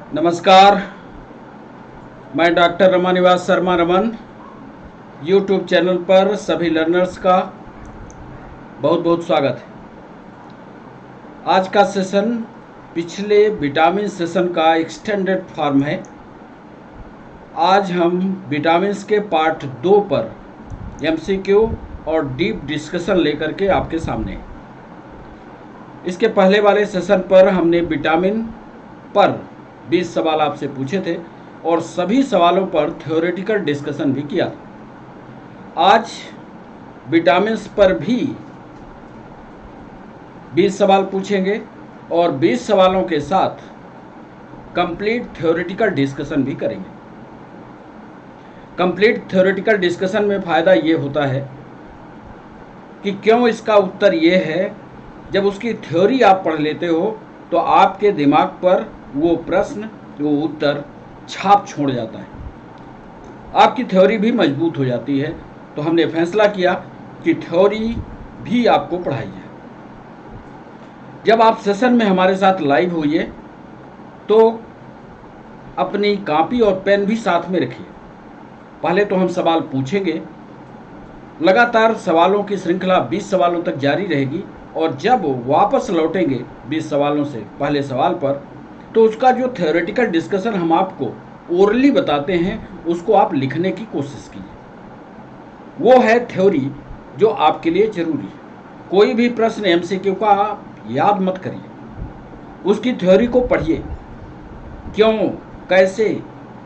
नमस्कार। मैं doctor Ramanivas Sharma Raman YouTube channel पर सभी लर्नर्स का बहुत बहुत स्वागत है। आज का सेशन पिछले विटामिन सेशन का एक्सटेंडेड फॉर्म है। आज हम विटामिन्स के पार्ट 2 पर एमसीक्यू और डीप डिस्कशन लेकर के आपके सामने हैं। इसके पहले वाले सेशन पर हमने विटामिन पर 20 सवाल आपसे पूछे थे और सभी सवालों पर थ्योरेटिकल डिस्कशन भी किया था। आज विटामिन्स पर भी 20 सवाल पूछेंगे और 20 सवालों के साथ कंप्लीट थ्योरेटिकल डिस्कशन भी करेंगे। कंप्लीट थ्योरेटिकल डिस्कशन में फ़ायदा ये होता है कि क्यों इसका उत्तर ये है, जब उसकी थ्योरी आप पढ़ लेते हो तो आपके दिमाग पर वो प्रश्न वो उत्तर छाप छोड़ जाता है, आपकी थ्योरी भी मजबूत हो जाती है। तो हमने फैसला किया कि थ्योरी भी आपको पढ़ाई है। जब आप सेशन में हमारे साथ लाइव होइए तो अपनी कॉपी और पेन भी साथ में रखिए। पहले तो हम सवाल पूछेंगे, लगातार सवालों की श्रृंखला 20 सवालों तक जारी रहेगी और जब वापस लौटेंगे 20 सवालों से पहले सवाल पर, तो उसका जो थ्योरेटिकल डिस्कशन हम आपको ओरली बताते हैं उसको आप लिखने की कोशिश कीजिए। वो है थ्योरी जो आपके लिए जरूरी है। कोई भी प्रश्न एमसीक्यू का आप याद मत करिए, उसकी थ्योरी को पढ़िए। क्यों, कैसे,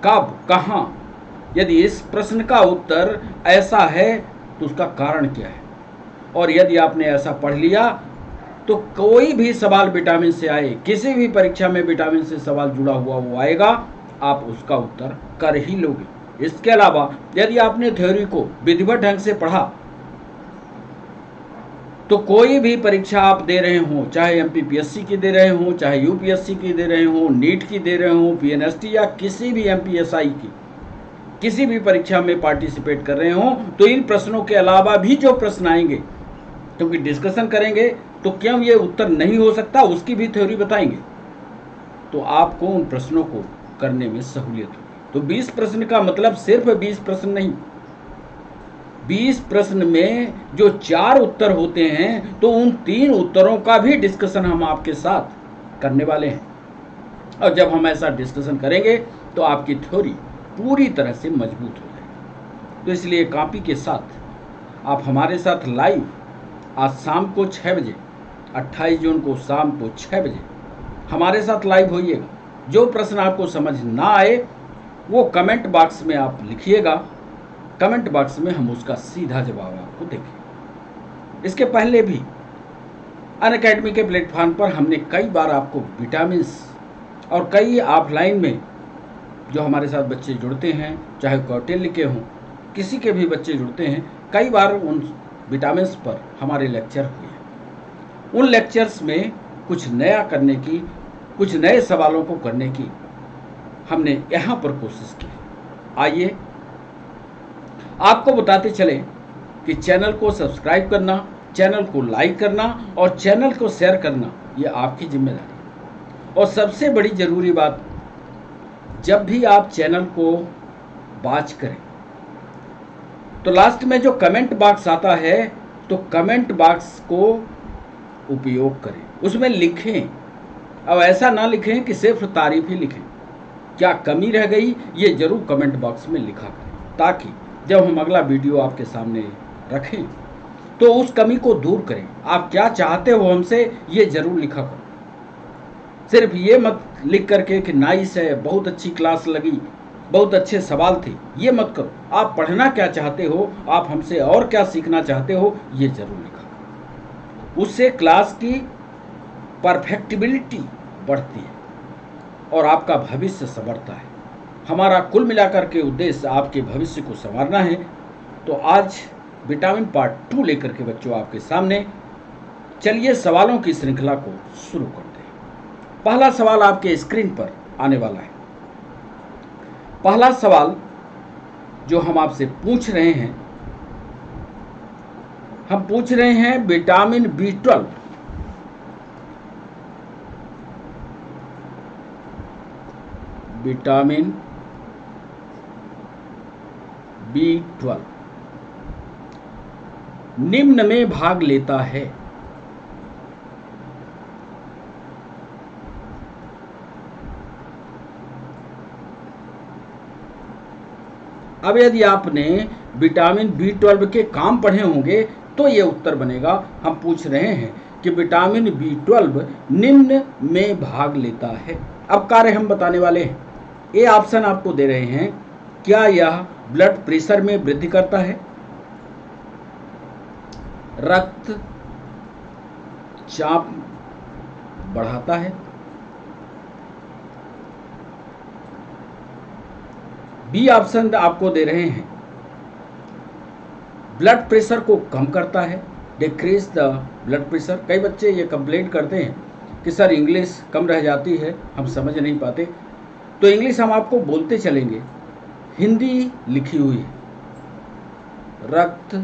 कब, कहाँ। यदि इस प्रश्न का उत्तर ऐसा है तो उसका कारण क्या है, और यदि आपने ऐसा पढ़ लिया तो कोई भी सवाल विटामिन से आए, किसी भी परीक्षा में विटामिन से सवाल जुड़ा हुआ वो आएगा, आप उसका उत्तर कर ही लोगे। इसके अलावा यदि आपने थ्योरी को विधिवत ढंग से पढ़ा तो कोई भी परीक्षा आप दे रहे हो, चाहे एमपीपीएससी की दे रहे हो, चाहे यूपीएससी की दे रहे हो, नीट की दे रहे हो, पीएनएसटी या किसी भी एमपीएसआई की किसी भी परीक्षा में पार्टिसिपेट कर रहे हो, तो इन प्रश्नों के अलावा भी जो प्रश्न आएंगे, क्योंकि डिस्कशन करेंगे तो क्यों ये उत्तर नहीं हो सकता उसकी भी थ्योरी बताएंगे, तो आपको उन प्रश्नों को करने में सहूलियत होगी। तो 20 प्रश्न का मतलब सिर्फ 20 प्रश्न नहीं, 20 प्रश्न में जो 4 उत्तर होते हैं तो उन 3 उत्तरों का भी डिस्कशन हम आपके साथ करने वाले हैं। और जब हम ऐसा डिस्कशन करेंगे तो आपकी थ्योरी पूरी तरह से मजबूत हो जाएगी। तो इसलिए कॉपी के साथ आप हमारे साथ लाइव आज शाम को 6 बजे, 28 जून को शाम को 6 बजे हमारे साथ लाइव होइएगा। जो प्रश्न आपको समझ ना आए वो कमेंट बॉक्स में आप लिखिएगा, कमेंट बॉक्स में हम उसका सीधा जवाब आपको देंगे। इसके पहले भी अनअकैडमी के प्लेटफॉर्म पर हमने कई बार आपको विटामिन्स और कई ऑफलाइन में जो हमारे साथ बच्चे जुड़ते हैं, चाहे कौटिल्य के हों, किसी के भी बच्चे जुड़ते हैं, कई बार उन विटामिन्स पर हमारे लेक्चर हुए। उन लेक्चर्स में कुछ नया करने की, कुछ नए सवालों को करने की हमने यहाँ पर कोशिश की। आइए आपको बताते चले कि चैनल को सब्सक्राइब करना, चैनल को लाइक करना और चैनल को शेयर करना ये आपकी जिम्मेदारी है। और सबसे बड़ी ज़रूरी बात, जब भी आप चैनल को वॉच करें तो लास्ट में जो कमेंट बॉक्स आता है तो कमेंट बॉक्स को उपयोग करें, उसमें लिखें। अब ऐसा ना लिखें कि सिर्फ तारीफ ही लिखें, क्या कमी रह गई ये जरूर कमेंट बॉक्स में लिखा करें, ताकि जब हम अगला वीडियो आपके सामने रखें तो उस कमी को दूर करें। आप क्या चाहते हो हमसे ये जरूर लिखा करो। सिर्फ ये मत लिख करके कि नाइस है, बहुत अच्छी क्लास लगी, बहुत अच्छे सवाल थे, ये मत करो। आप पढ़ना क्या चाहते हो, आप हमसे और क्या सीखना चाहते हो, ये जरूर लिखा करो। उससे क्लास की परफेक्टिबिलिटी बढ़ती है और आपका भविष्य संवरता है। हमारा कुल मिलाकर के उद्देश्य आपके भविष्य को संवारना है। तो आज विटामिन पार्ट 2 लेकर के बच्चों आपके सामने, चलिए सवालों की श्रृंखला को शुरू करते हैं। पहला सवाल आपके स्क्रीन पर आने वाला है। पहला सवाल जो हम आपसे पूछ रहे हैं, हम पूछ रहे हैं विटामिन B12 विटामिन B12 निम्न में भाग लेता है। अब यदि आपने विटामिन B12 के काम पढ़े होंगे तो ये उत्तर बनेगा। हम पूछ रहे हैं कि विटामिन B12 निम्न में भाग लेता है। अब कार्य हम बताने वाले हैं। ए ऑप्शन आपको दे रहे हैं, क्या यह ब्लड प्रेशर में वृद्धि करता है, रक्त चाप बढ़ाता है, बी ऑप्शन आपको दे रहे हैं, ब्लड प्रेशर को कम करता है, डिक्रीज द ब्लड प्रेशर। कई बच्चे ये कंप्लेंट करते हैं कि सर इंग्लिश कम रह जाती है, हम समझ नहीं पाते। तो इंग्लिश हम आपको बोलते चलेंगे, हिंदी लिखी हुई है। रक्त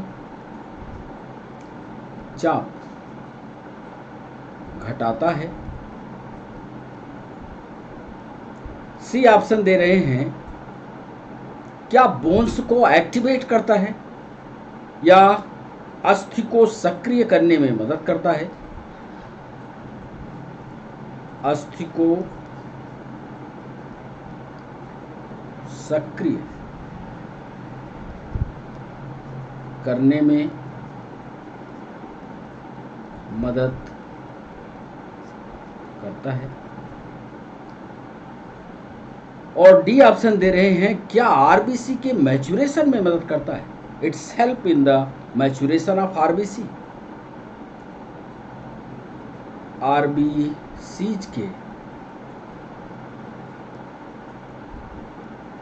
चाप घटाता है। सी ऑप्शन दे रहे हैं, क्या बोन्स को एक्टिवेट करता है या अस्थि को सक्रिय करने में मदद करता है, अस्थि को सक्रिय करने में मदद करता है। और डी ऑप्शन दे रहे हैं, क्या आरबीसी के मैच्योरेशन में मदद करता है, it's help in the maturation of RBC. RBCs के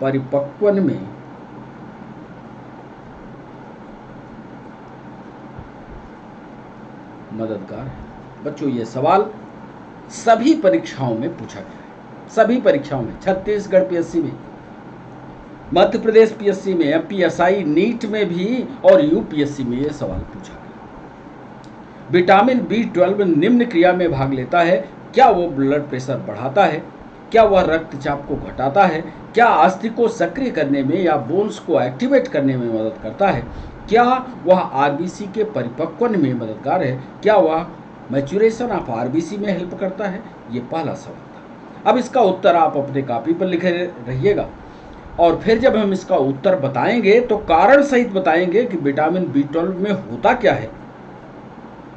परिपक्वन में मददगार है। बच्चों ये सवाल सभी परीक्षाओं में पूछा गया है, सभी परीक्षाओं में, छत्तीसगढ़ पीएससी में, मध्य प्रदेश पीएससी में, एमपीएसआई नीट में भी और यूपीएससी में ये सवाल पूछा गया। विटामिन B12 निम्न क्रिया में भाग लेता है, क्या वो ब्लड प्रेशर बढ़ाता है, क्या वह रक्तचाप को घटाता है, क्या अस्थि को सक्रिय करने में या बोन्स को एक्टिवेट करने में मदद करता है, क्या वह आरबीसी के परिपक्वन में मददगार है, क्या वह मैच्योरेशन ऑफ आरबीसी में हेल्प करता है। ये पहला सवाल था। अब इसका उत्तर आप अपने कॉपी पर लिखे रहिएगा और फिर जब हम इसका उत्तर बताएंगे तो कारण सहित बताएंगे कि विटामिन B12 में होता क्या है।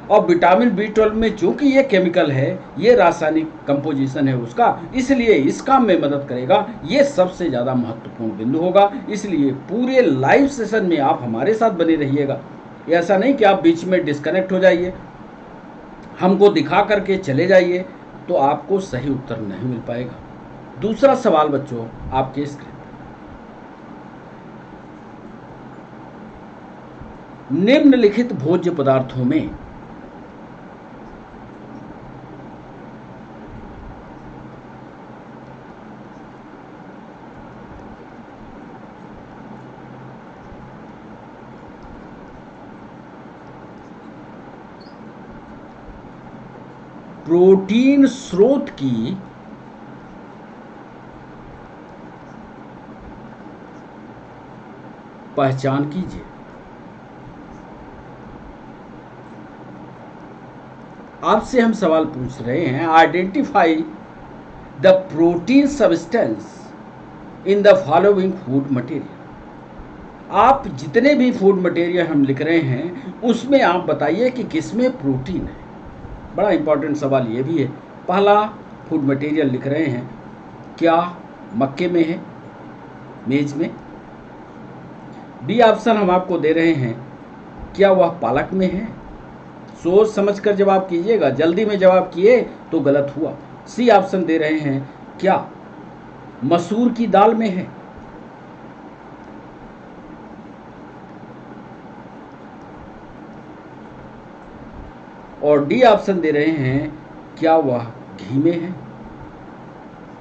और विटामिन B12 में चूंकि ये केमिकल है, ये रासायनिक कंपोजिशन है उसका, इसलिए इस काम में मदद करेगा। ये सबसे ज़्यादा महत्वपूर्ण बिंदु होगा, इसलिए पूरे लाइव सेशन में आप हमारे साथ बने रहिएगा। ऐसा नहीं कि आप बीच में डिस्कनेक्ट हो जाइए, हमको दिखा करके चले जाइए, तो आपको सही उत्तर नहीं मिल पाएगा। दूसरा सवाल बच्चों आपके स्क्रीन, निम्नलिखित भोज्य पदार्थों में प्रोटीन स्रोत की पहचान कीजिए। आपसे हम सवाल पूछ रहे हैं, identify the protein substance in the following food material. आप जितने भी फूड मटेरियल हम लिख रहे हैं उसमें आप बताइए कि किसमें प्रोटीन है। बड़ा इंपॉर्टेंट सवाल ये भी है। पहला फूड मटेरियल लिख रहे हैं, क्या मक्के में है, मेज में। बी ऑप्शन हम आपको दे रहे हैं, क्या वह पालक में है। सोच समझकर जवाब कीजिएगा, जल्दी में जवाब किए तो गलत हुआ। सी ऑप्शन दे रहे हैं, क्या मसूर की दाल में है। और डी ऑप्शन दे रहे हैं, क्या वह घी में है।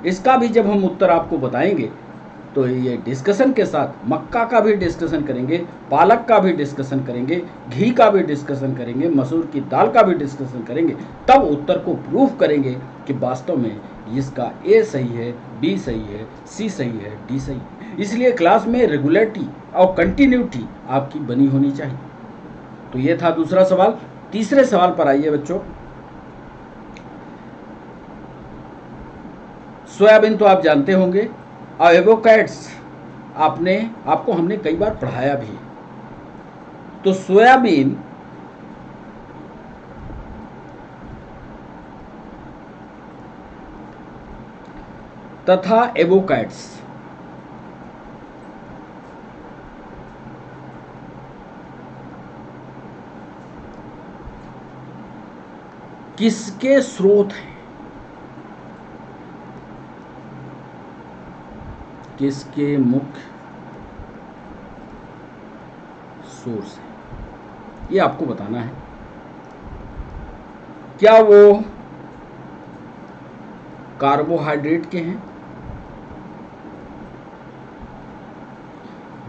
इसका भी जब हम उत्तर आपको बताएंगे तो ये डिस्कशन के साथ मक्का का भी डिस्कशन करेंगे, पालक का भी डिस्कशन करेंगे, घी का भी डिस्कशन करेंगे, मसूर की दाल का भी डिस्कशन करेंगे, तब उत्तर को प्रूफ करेंगे कि वास्तव में इसका ए सही है, बी सही है, सी सही है, डी सही है। इसलिए क्लास में रेगुलरिटी और कंटिन्यूटी आपकी बनी होनी चाहिए। तो ये था दूसरा सवाल। तीसरे सवाल पर आइए बच्चों। सोयाबीन तो आप जानते होंगे, एवोकैड्स आपको हमने कई बार पढ़ाया भी है। तो सोयाबीन तथा एवोकैड्स किसके स्रोत हैं? किसके मुख्य सोर्स है, ये आपको बताना है। क्या वो कार्बोहाइड्रेट के हैं?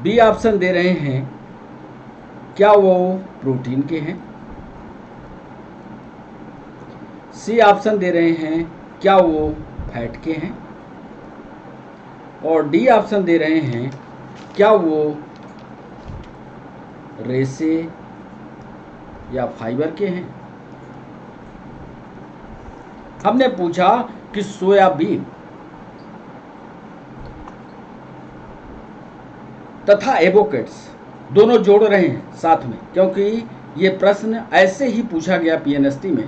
बी ऑप्शन दे रहे हैं, क्या वो प्रोटीन के हैं? सी ऑप्शन दे रहे हैं, क्या वो फैट के हैं? और डी ऑप्शन दे रहे हैं, क्या वो रेसे या फाइबर के हैं? हमने पूछा कि सोयाबीन तथा एवोकैड्स दोनों जोड़ रहे हैं साथ में, क्योंकि ये प्रश्न ऐसे ही पूछा गया पीएनएसटी में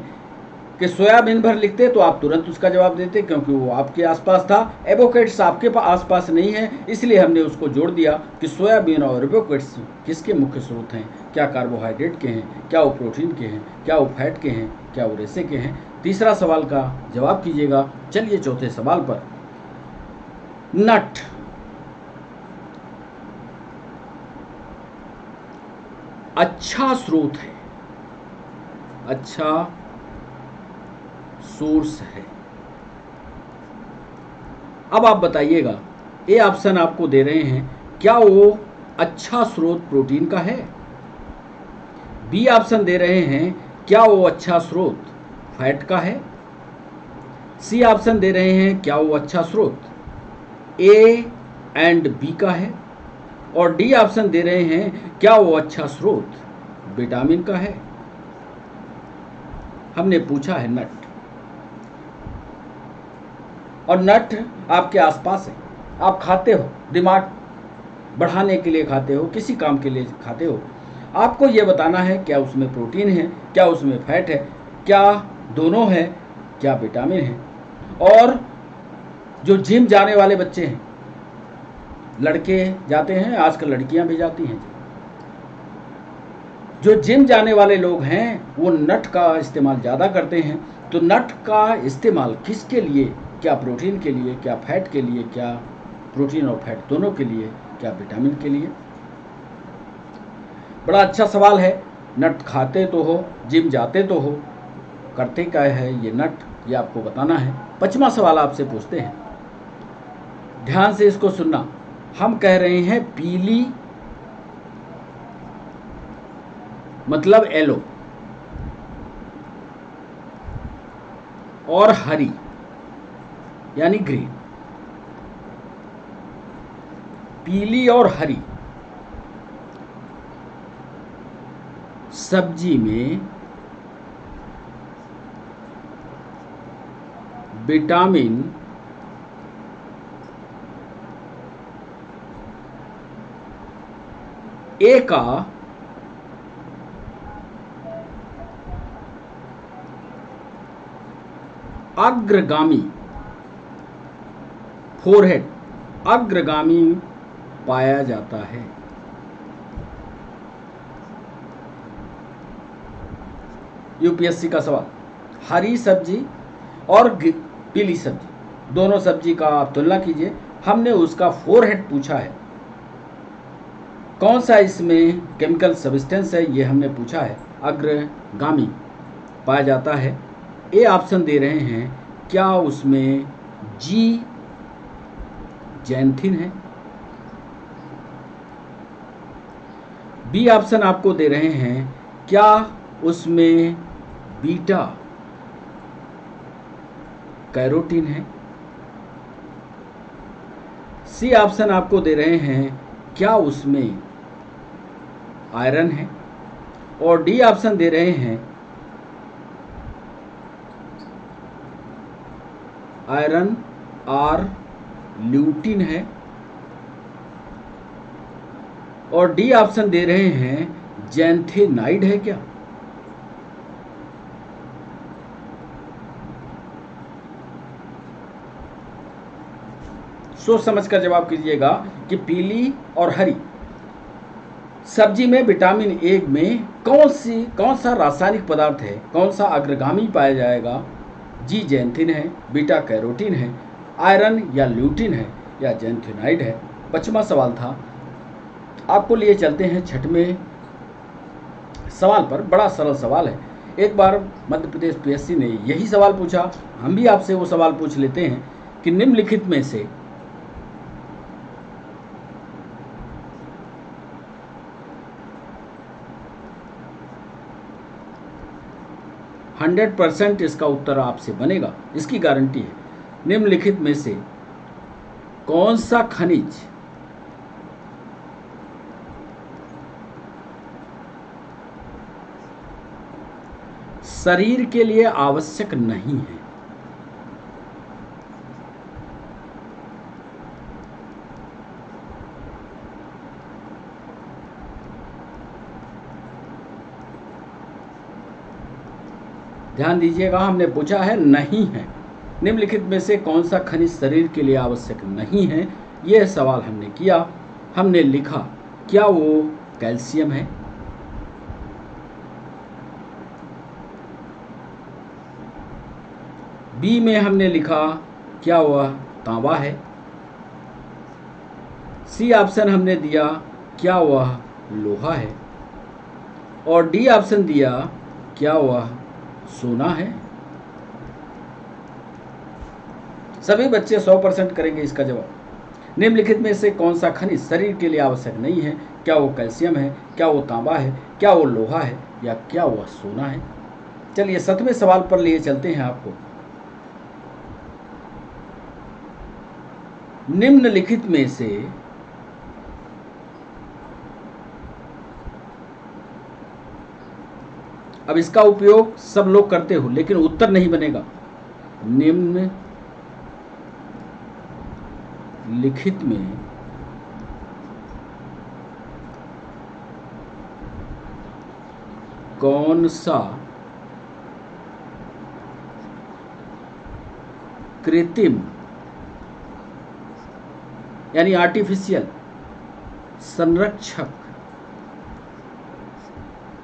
कि सोयाबीन भर लिखते तो आप तुरंत उसका जवाब देते, क्योंकि वो आपके आसपास था। एवोकैड्स आपके आसपास नहीं है, इसलिए हमने उसको जोड़ दिया कि सोयाबीन और एवोकैड्स किसके मुख्य स्रोत हैं? क्या कार्बोहाइड्रेट के हैं? क्या वो प्रोटीन के हैं? क्या वो फैट के हैं? क्या वो रेसे के हैं? तीसरा सवाल का जवाब कीजिएगा। चलिए चौथे सवाल पर। नट अच्छा स्रोत है, अच्छा सोर्स है। अब आप बताइएगा, ए ऑप्शन आपको दे रहे हैं, क्या वो अच्छा स्रोत प्रोटीन का है? बी ऑप्शन दे रहे हैं, क्या वो अच्छा स्रोत फैट का है? सी ऑप्शन दे रहे हैं, क्या वो अच्छा स्रोत ए एंड बी का है? और डी ऑप्शन दे रहे हैं, क्या वो अच्छा स्रोत विटामिन का है? हमने पूछा है नट, और नट आपके आसपास है, आप खाते हो, दिमाग बढ़ाने के लिए खाते हो, किसी काम के लिए खाते हो। आपको यह बताना है, क्या उसमें प्रोटीन है, क्या उसमें फैट है, क्या दोनों है, क्या विटामिन है। और जो जिम जाने वाले बच्चे हैं, लड़के जाते हैं, आजकल लड़कियां भी जाती हैं, जो जिम जाने वाले लोग हैं वो नट का इस्तेमाल ज़्यादा करते हैं। तो नट का इस्तेमाल किसके लिए? क्या प्रोटीन के लिए, क्या फैट के लिए, क्या प्रोटीन और फैट दोनों के लिए, क्या विटामिन के लिए? बड़ा अच्छा सवाल है। नट खाते तो हो, जिम जाते तो हो, करते क्या है ये नट, ये आपको बताना है। पांचवा सवाल आपसे पूछते हैं, ध्यान से इसको सुनना। हम कह रहे हैं पीली मतलब येलो, और हरी यानी ग्रीन। पीली और हरी सब्जी में विटामिन ए का अग्रगामी फोरहेड अग्रगामी पाया जाता है। यूपीएससी का सवाल। हरी सब्जी और पीली सब्जी, दोनों सब्जी का आप तुलना कीजिए। हमने उसका फोरहेड पूछा है, कौन सा इसमें केमिकल सब्सटेंस है, ये हमने पूछा है। अग्रगामी पाया जाता है। ए ऑप्शन दे रहे हैं, क्या उसमें जी जैंथिन है? बी ऑप्शन आपको दे रहे हैं, क्या उसमें बीटा कैरोटीन है? सी ऑप्शन आपको दे रहे हैं क्या उसमें आयरन है, और डी ऑप्शन दे रहे हैं आयरन और ल्यूटिन है, और डी ऑप्शन दे रहे हैं जैंथेनाइड है क्या। सोच समझकर जवाब कीजिएगा कि पीली और हरी सब्जी में विटामिन ए में कौन सा रासायनिक पदार्थ है, कौन सा अग्रगामी पाया जाएगा। जी जैंथिन है, बीटा कैरोटीन है, आयरन या ल्यूटिन है, या जैंथेनाइड है। 5वां सवाल था। आपको लिए चलते हैं 6वें सवाल पर। बड़ा सरल सवाल है। एक बार मध्य प्रदेश पीएससी ने यही सवाल पूछा, हम भी आपसे वो सवाल पूछ लेते हैं कि निम्नलिखित में से 100% इसका उत्तर आपसे बनेगा, इसकी गारंटी है। निम्नलिखित में से कौन सा खनिज शरीर के लिए आवश्यक नहीं है। ध्यान दीजिएगा, हमने पूछा है नहीं है। निम्नलिखित में से कौन सा खनिज शरीर के लिए आवश्यक नहीं है, यह सवाल हमने किया। हमने लिखा क्या वो कैल्शियम है, बी में हमने लिखा क्या वह तांबा है, सी ऑप्शन हमने दिया क्या वह लोहा है, और डी ऑप्शन दिया क्या वह सोना है। सभी बच्चे 100% करेंगे इसका जवाब। निम्नलिखित में से कौन सा खनिज शरीर के लिए आवश्यक नहीं है, क्या वो कैल्शियम है, क्या वो तांबा है, क्या वो लोहा है, या क्या वह सोना है। चलिए 7वें सवाल पर लिए चलते हैं आपको। निम्नलिखित में से अब इसका उपयोग सब लोग करते हो लेकिन उत्तर नहीं बनेगा। निम्नलिखित में कौन सा कृत्रिम यानी आर्टिफिशियल संरक्षक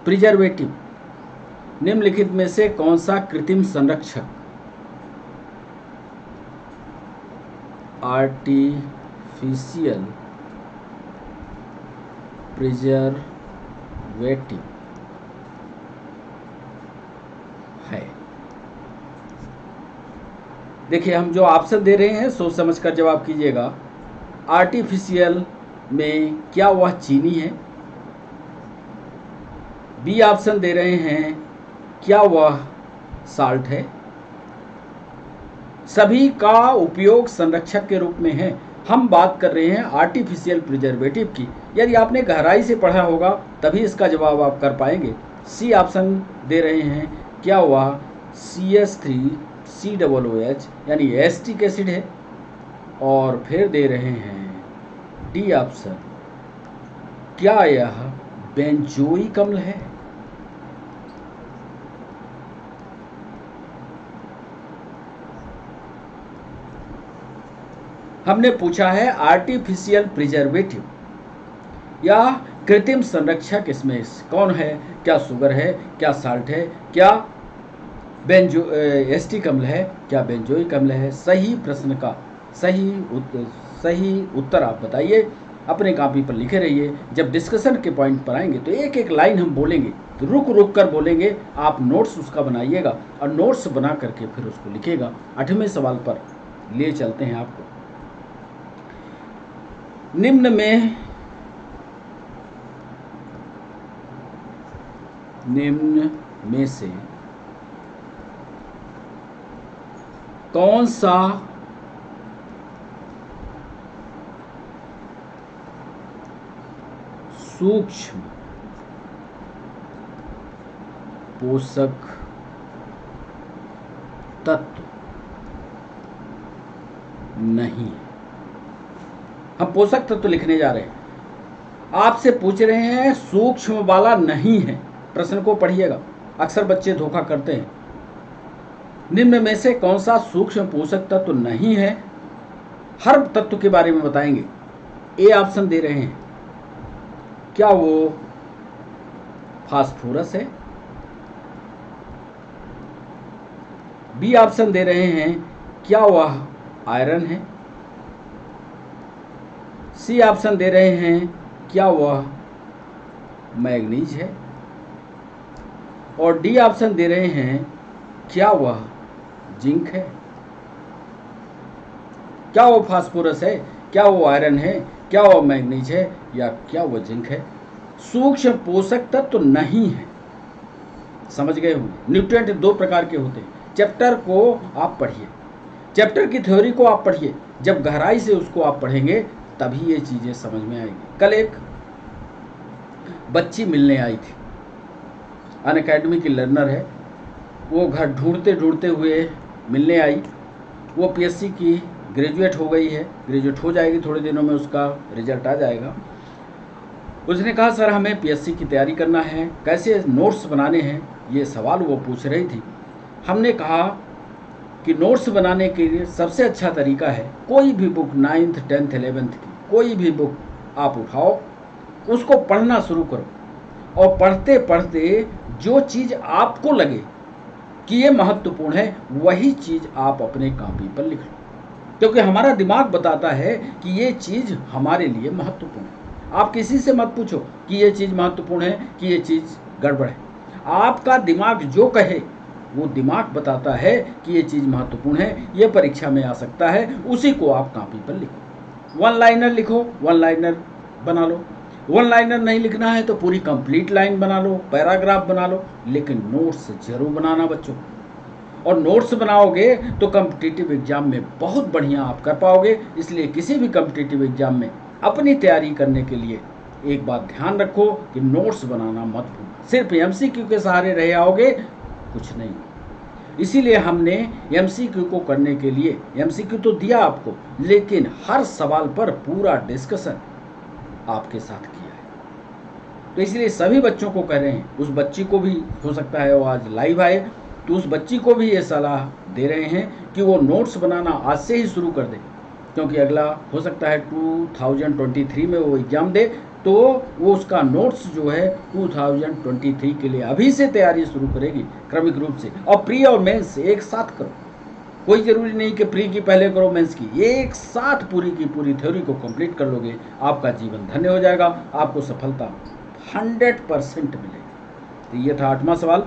प्रिजर्वेटिव, निम्नलिखित में से कौन सा कृत्रिम संरक्षक आर्टिफिशियल प्रिजर्वेटिव है। देखिए हम जो ऑप्शन दे रहे हैं सोच समझकर जवाब कीजिएगा। आर्टिफिशियल में क्या वह चीनी है, बी ऑप्शन दे रहे हैं क्या वह साल्ट है। सभी का उपयोग संरक्षक के रूप में है। हम बात कर रहे हैं आर्टिफिशियल प्रिजर्वेटिव की। यदि आपने गहराई से पढ़ा होगा तभी इसका जवाब आप कर पाएंगे। सी ऑप्शन दे रहे हैं क्या वह CH3COOH यानी एस्टिक एसिड है, और फिर दे रहे हैं डी ऑप्शन क्या यह बेंजोइक अम्ल है। हमने पूछा है आर्टिफिशियल प्रिजर्वेटिव या कृत्रिम संरक्षक इसमें कौन है, क्या शुगर है, क्या साल्ट है, क्या एस्टिक अम्ल है, क्या बेंजोइक अम्ल है। सही प्रश्न का सही उत्तर आप बताइए, अपने कॉपी पर लिखे रहिए। जब डिस्कशन के पॉइंट पर आएंगे तो एक एक लाइन हम बोलेंगे, तो रुक कर बोलेंगे। आप नोट्स उसका बनाइएगा और नोट्स बना करके फिर उसको लिखिएगा। 8वें सवाल पर ले चलते हैं आपको। निम्न में से कौन सा सूक्ष्म पोषक तत्व नहीं है। हम पोषक तत्व लिखने जा रहे हैं, आपसे पूछ रहे हैं सूक्ष्म वाला नहीं है। प्रश्न को पढ़िएगा, अक्सर बच्चे धोखा करते हैं। निम्न में से कौन सा सूक्ष्म पोषक तत्व नहीं है? हर तत्व के बारे में बताएंगे। ए ऑप्शन दे रहे हैं, क्या वो फास्फोरस है? बी ऑप्शन दे रहे हैं, क्या वह आयरन है? सी ऑप्शन दे रहे हैं, क्या वह मैग्नीज है? और डी ऑप्शन दे रहे हैं, क्या वह जिंक है? क्या वो फास्फोरस है, क्या वो आयरन है, क्या वो मैग्नीज है, या क्या वो जिंक है? सूक्ष्म पोषक तत्व नहीं है। समझ गए होंगे। न्यूट्रिएंट दो प्रकार के होते हैं। चैप्टर को आप पढ़िए, चैप्टर की थ्योरी को आप पढ़िए। जब गहराई से उसको आप पढ़ेंगे तभी ये चीजें समझ में आएंगी। कल एक बच्ची मिलने आई थी, अनअकैडमी की लर्नर है। वो घर ढूंढते ढूंढते हुए मिलने आई। वो पीएससी की ग्रेजुएट हो गई है, ग्रेजुएट हो जाएगी थोड़े दिनों में, उसका रिजल्ट आ जाएगा। उसने कहा सर हमें पीएससी की तैयारी करना है, कैसे नोट्स बनाने हैं, ये सवाल वो पूछ रही थी। हमने कहा कि नोट्स बनाने के लिए सबसे अच्छा तरीका है कोई भी बुक 9th 10th 11th की कोई भी बुक आप उठाओ, उसको पढ़ना शुरू करो, और पढ़ते पढ़ते जो चीज़ आपको लगे कि ये महत्वपूर्ण है वही चीज़ आप अपने कॉपी पर लिख लो, क्योंकि हमारा दिमाग बताता है कि ये चीज़ हमारे लिए महत्वपूर्ण है। आप किसी से मत पूछो कि ये चीज़ महत्वपूर्ण है कि ये चीज़ गड़बड़ है। आपका दिमाग जो कहे वो दिमाग बताता है कि ये चीज़ महत्वपूर्ण है, ये परीक्षा में आ सकता है, उसी को आप कॉपी पर लिखो। वन लाइनर लिखो, वन लाइनर बना लो। वन लाइनर नहीं लिखना है तो पूरी कंप्लीट लाइन बना लो, पैराग्राफ बना लो, लेकिन नोट्स जरूर बनाना बच्चों। और नोट्स बनाओगे तो कॉम्पिटिटिव एग्जाम में बहुत बढ़िया आप कर पाओगे। इसलिए किसी भी कॉम्पिटिटिव एग्जाम में अपनी तैयारी करने के लिए एक बात ध्यान रखो कि नोट्स बनाना मत भूलो। सिर्फ एमसीक्यू के सहारे रह आओगे कुछ नहीं। इसीलिए हमने एमसीक्यू को करने के लिए, एमसीक्यू तो दिया आपको, लेकिन हर सवाल पर पूरा डिस्कशन आपके साथ किया है। तो इसलिए सभी बच्चों को कह रहे हैं, उस बच्ची को भी हो सकता है वो आज लाइव आए, तो उस बच्ची को भी ये सलाह दे रहे हैं कि वो नोट्स बनाना आज से ही शुरू कर दे, क्योंकि अगला हो सकता है 2023 में वो एग्ज़ाम दे, तो वो उसका नोट्स जो है 2023 के लिए अभी से तैयारी शुरू करेगी क्रमिक रूप से। और प्री और मेंस एक साथ करो, कोई ज़रूरी नहीं कि प्री की पहले करो मेंस की, एक साथ पूरी की पूरी थ्योरी को कंप्लीट कर लोगे, आपका जीवन धन्य हो जाएगा, आपको सफलता 100% मिलेगी। तो ये था 8वां सवाल।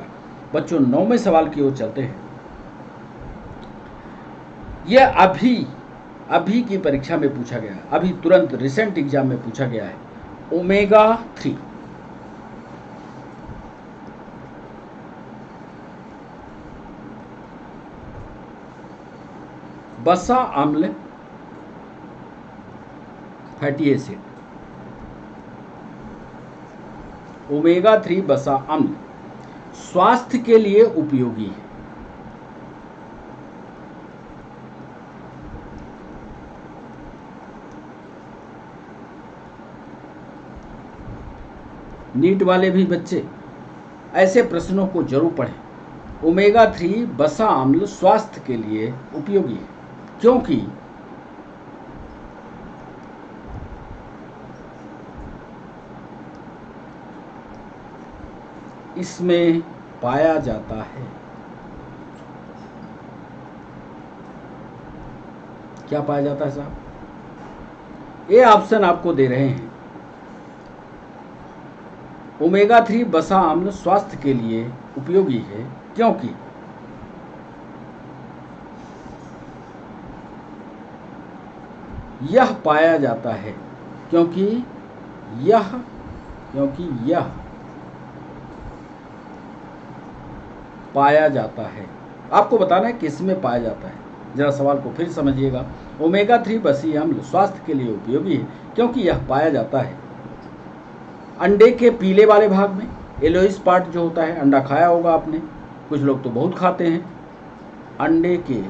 बच्चों 9वें सवाल की ओर चलते हैं। यह अभी की परीक्षा में पूछा गया है, अभी तुरंत रिसेंट एग्जाम में पूछा गया है। ओमेगा 3 वसा अम्ल फैटी एसिड, ओमेगा 3 वसा अम्ल स्वास्थ्य के लिए उपयोगी है। नीट वाले भी बच्चे ऐसे प्रश्नों को जरूर पढ़ें। ओमेगा 3 वसा अम्ल स्वास्थ्य के लिए उपयोगी है, क्योंकि इसमें पाया जाता है, क्या पाया जाता है साहब? ये ऑप्शन आपको दे रहे हैं। ओमेगा 3 वसा अम्ल स्वास्थ्य के लिए उपयोगी है क्योंकि यह पाया जाता है, क्योंकि यह पाया जाता है। आपको बताना है किस में पाया जाता है। जरा सवाल को फिर समझिएगा। ओमेगा 3 वसा अम्ल स्वास्थ्य के लिए उपयोगी है क्योंकि यह पाया जाता है अंडे के पीले वाले भाग में एलोइस पार्ट जो होता है, अंडा खाया होगा आपने, कुछ लोग तो बहुत खाते हैं। अंडे के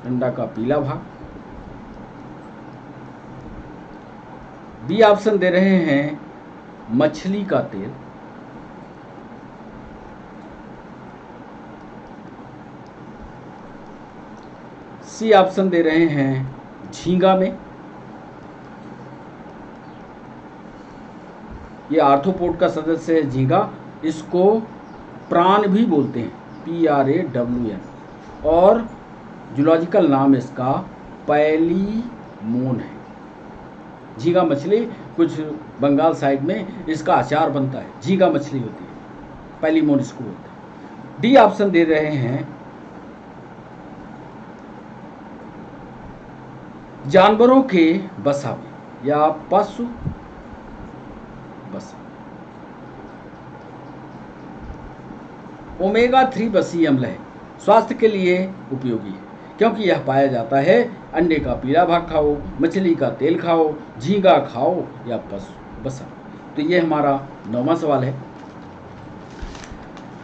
अंडा का पीला भाग। बी ऑप्शन दे रहे हैं मछली का तेल। सी ऑप्शन दे रहे हैं झींगा में। ये आर्थ्रोपोड का सदस्य है झींगा, इसको प्राण भी बोलते हैं, PRAWN, और जूलॉजिकल नाम इसका पैलीमोन है। झींगा मछली, कुछ बंगाल साइड में इसका अचार बनता है, झींगा मछली होती है, पैलीमोन इसको बोलते हैं। डी ऑप्शन दे रहे हैं जानवरों के बसा में या पशु बसा। ओमेगा 3 बसीय अम्ल है, स्वास्थ्य के लिए उपयोगी है क्योंकि यह पाया जाता है अंडे का पीला भाग खाओ, मछली का तेल खाओ, झींगा खाओ या पशु बसा। तो ये हमारा 9वां सवाल है।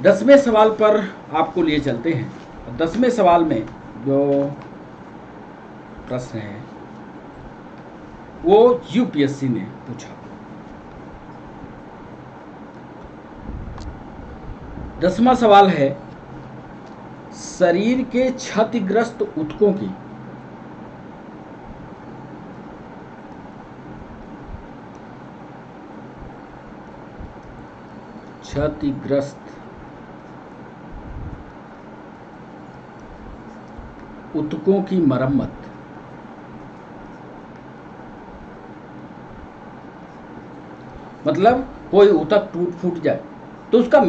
10वें सवाल पर आपको लिए चलते हैं। 10वें सवाल में जो प्रश्न है वो UPSC ने पूछा। 10वां सवाल है, शरीर के क्षतिग्रस्त ऊतकों की मरम्मत मतलब कोई ऊतक टूट फूट जाए तो उसका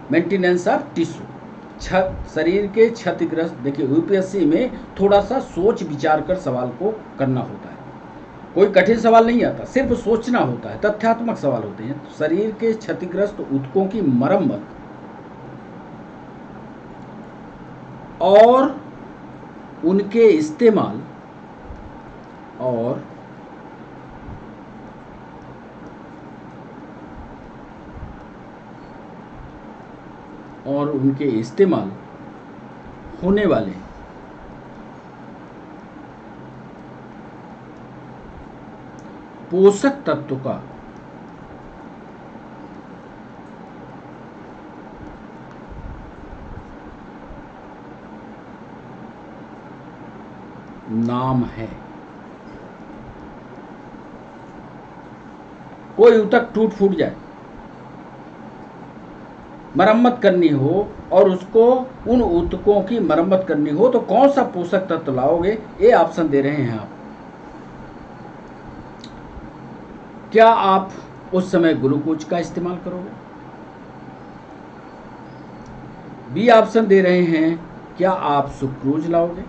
मेंटेनेंस ऑफ टिश्यू, शरीर के क्षतिग्रस्त। देखिए UPSC में थोड़ा सा सोच विचार कर सवाल को करना होता है, कोई कठिन सवाल नहीं आता, सिर्फ सोचना होता है, तथ्यात्मक सवाल होते हैं। शरीर के क्षतिग्रस्त ऊतकों की मरम्मत और उनके इस्तेमाल और उनके इस्तेमाल होने वाले पोषक तत्व का नाम है। कोई ऊतक टूट फूट जाए, मरम्मत करनी हो और उसको उन ऊतकों की मरम्मत करनी हो तो कौन सा पोषक तत्व लाओगे? ये ऑप्शन दे रहे हैं आप। क्या आप उस समय ग्लूकोज का इस्तेमाल करोगे? बी ऑप्शन दे रहे हैं क्या आप सुक्रोज लाओगे?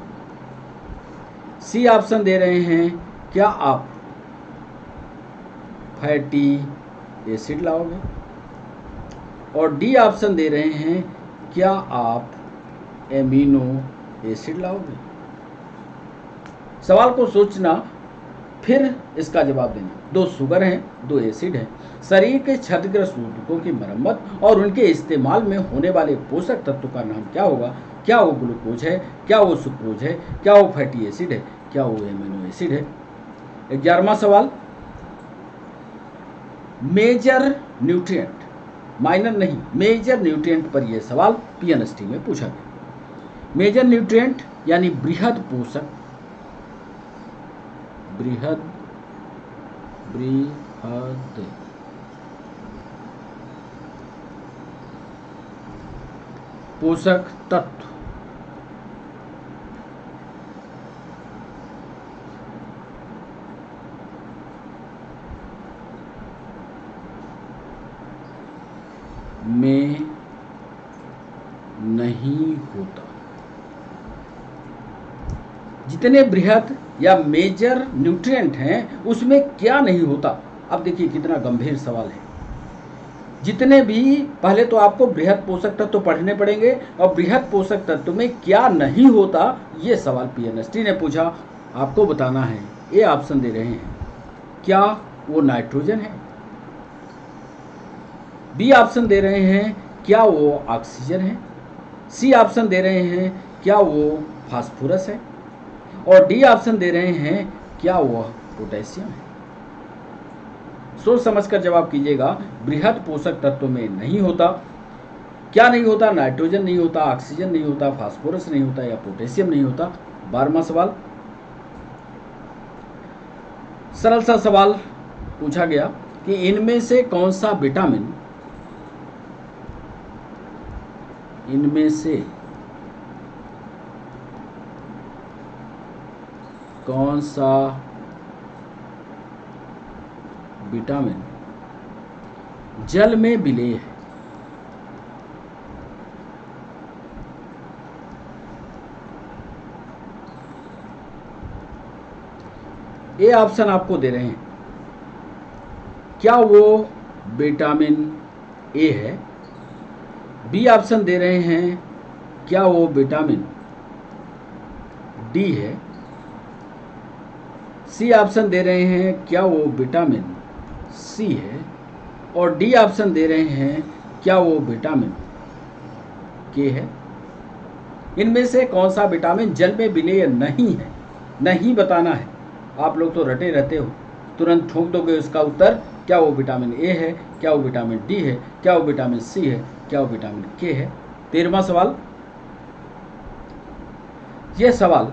सी ऑप्शन दे रहे हैं क्या आप फैटी एसिड लाओगे? और डी ऑप्शन दे रहे हैं क्या आप एमिनो एसिड लाओगे? सवाल को सोचना, फिर इसका जवाब देना। 2 शुगर हैं, 2 एसिड हैं। शरीर के क्षतिग्रस्त ऊतकों की मरम्मत और उनके इस्तेमाल में होने वाले पोषक तत्व का नाम क्या होगा? क्या वो ग्लूकोज है, क्या वो सुक्रोज है, क्या वो फैटी एसिड है, क्या वो एमिनो एसिड है? 11वां सवाल, मेजर न्यूट्रिएंट, माइनर नहीं, मेजर न्यूट्रिएंट पर यह सवाल PNST में पूछा गया। मेजर न्यूट्रिएंट यानी बृहद पोषक, बृहद पोषक तत्व में नहीं होता। जितने बृहद या मेजर न्यूट्रिएंट हैं उसमें क्या नहीं होता? अब देखिए कितना गंभीर सवाल है। जितने भी, पहले तो आपको बृहद पोषक तत्व पढ़ने पड़ेंगे, और बृहद पोषक तत्व में क्या नहीं होता, ये सवाल पीएनएसटी ने पूछा, आपको बताना है। ए ऑप्शन दे रहे हैं, क्या वो नाइट्रोजन है। बी ऑप्शन दे रहे हैं, क्या वो ऑक्सीजन है। सी ऑप्शन दे रहे हैं, क्या वो फास्फोरस है। और डी ऑप्शन दे रहे हैं, क्या वह पोटेशियम है। सोच समझकर जवाब कीजिएगा। बृहद पोषक तत्व में नहीं होता, क्या नहीं होता, नाइट्रोजन नहीं होता, ऑक्सीजन नहीं होता, फास्फोरस नहीं होता, या पोटेशियम नहीं होता। 12वां सवाल, सरल सा सवाल पूछा गया कि इनमें से कौन सा विटामिन, इनमें से कौन सा विटामिन जल में विलेय है। ए ऑप्शन आपको दे रहे हैं, क्या वो विटामिन ए है। बी ऑप्शन दे रहे हैं, क्या वो विटामिन डी है। सी ऑप्शन दे रहे हैं, क्या वो विटामिन सी है। और डी ऑप्शन दे रहे हैं, क्या वो विटामिन के है। इनमें से कौन सा विटामिन जल में विलेय नहीं है, नहीं बताना है। आप लोग तो रटे रहते हो, तुरंत ठोक दोगे उसका उत्तर। क्या वो विटामिन ए है, क्या वो विटामिन डी है, क्या वो विटामिन सी है, क्या वो विटामिन के है। 13वां सवाल, यह सवाल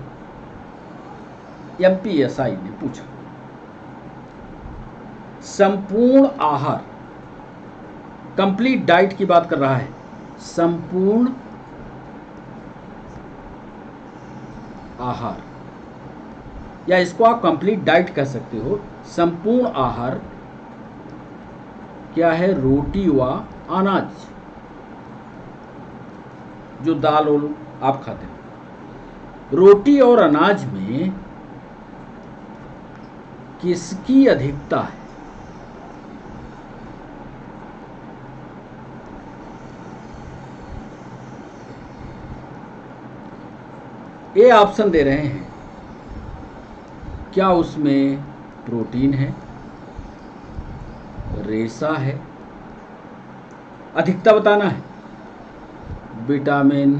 एमपीएसआई ने पूछा। संपूर्ण आहार, कंप्लीट डाइट की बात कर रहा है। संपूर्ण आहार, या इसको आप कंप्लीट डाइट कह सकते हो। संपूर्ण आहार क्या है, रोटी व अनाज, जो दाल और आप खाते हो। रोटी और अनाज में किसकी अधिकता है। ए ऑप्शन दे रहे हैं, क्या उसमें प्रोटीन है, रेशा है, अधिकता बताना है, विटामिन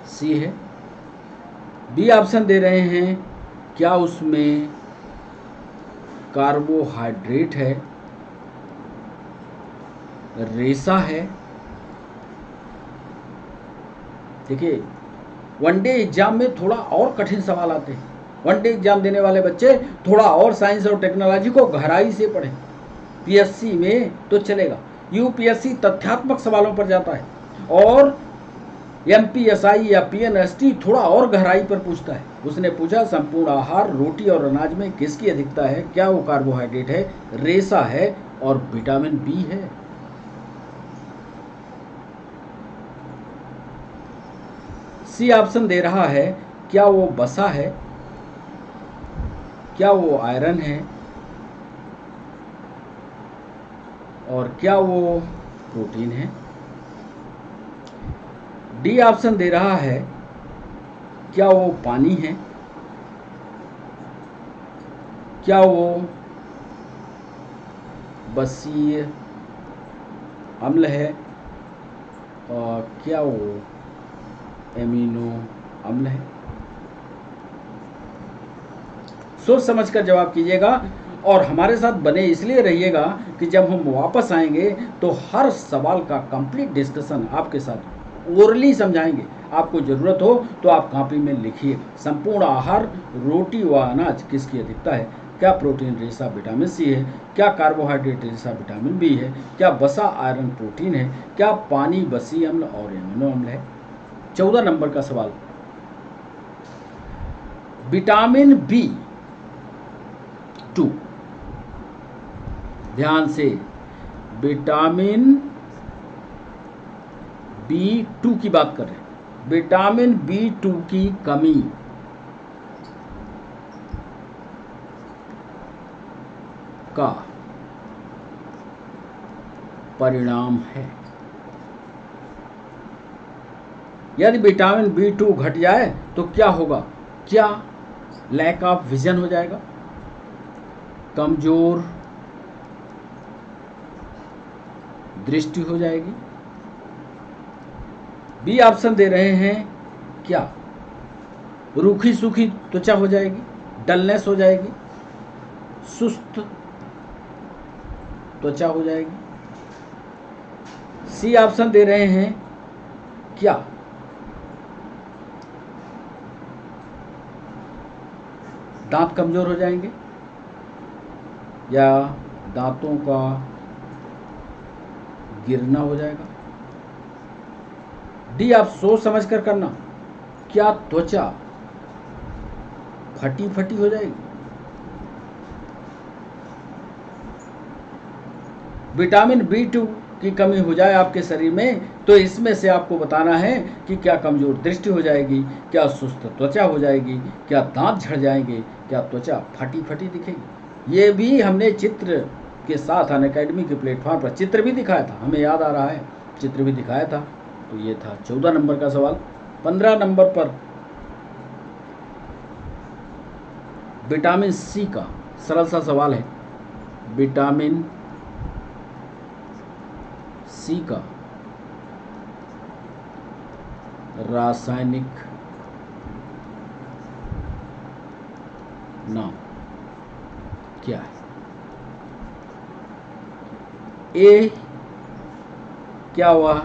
सी है। बी ऑप्शन दे रहे हैं, क्या उसमें कार्बोहाइड्रेट है, रेशा है। देखिए, वनडे एग्जाम में थोड़ा और कठिन सवाल आते हैं। वनडे एग्जाम देने वाले बच्चे थोड़ा और साइंस और टेक्नोलॉजी को गहराई से पढ़ें। पीएससी में तो चलेगा, यूपीएससी तथ्यात्मक सवालों पर जाता है, और एमपीएसआई या पीएनएसटी थोड़ा और गहराई पर पूछता है। उसने पूछा संपूर्ण आहार, रोटी और अनाज में किसकी अधिकता है, क्या वो कार्बोहाइड्रेट है, रेशा है, और विटामिन बी है। सी ऑप्शन दे रहा है, क्या वो वसा है, क्या वो आयरन है, और क्या वो प्रोटीन है। डी ऑप्शन दे रहा है, क्या वो पानी है, क्या वो बसीय अम्ल है, और क्या वो एमिनो अम्ल है। सोच समझकर जवाब कीजिएगा, और हमारे साथ बने इसलिए रहिएगा कि जब हम वापस आएंगे तो हर सवाल का कंप्लीट डिस्कशन आपके साथ ओरली समझाएंगे। आपको ज़रूरत हो तो आप कॉपी में लिखिए। संपूर्ण आहार, रोटी व अनाज किसकी अधिकता है, क्या प्रोटीन रेशा विटामिन सी है, क्या कार्बोहाइड्रेट रेशा विटामिन बी है, क्या वसा आयरन प्रोटीन है, क्या पानी बसी अम्ल और एमिनो अम्ल है। 14 नंबर का सवाल, विटामिन B2, ध्यान से, विटामिन B2 की बात कर रहे हैं। विटामिन B2 की कमी का परिणाम है। यदि विटामिन B2 घट जाए तो क्या होगा? क्या लैक ऑफ विजन हो जाएगा, कमजोर दृष्टि हो जाएगी? बी ऑप्शन दे रहे हैं, क्या रूखी सूखी त्वचा हो जाएगी, डलनेस हो जाएगी, सुस्त त्वचा हो जाएगी? सी ऑप्शन दे रहे हैं, क्या दांत कमजोर हो जाएंगे या दांतों का गिरना हो जाएगा? डी आप सोच समझ कर करना, क्या त्वचा फटी फटी हो जाएगी? विटामिन B2 की कमी हो जाए आपके शरीर में तो इसमें से आपको बताना है कि क्या कमजोर दृष्टि हो जाएगी, क्या सुस्त त्वचा हो जाएगी, क्या दांत झड़ जाएंगे, क्या त्वचा फटी फटी दिखेगी। ये भी हमने चित्र के साथ अनअकैडमी के प्लेटफॉर्म पर चित्र भी दिखाया था, हमें याद आ रहा है, चित्र भी दिखाया था। तो ये था 14 नंबर का सवाल। 15 नंबर पर विटामिन सी का सरल सा सवाल है। विटामिन सी का रासायनिक नाम क्या है? ए, क्या वह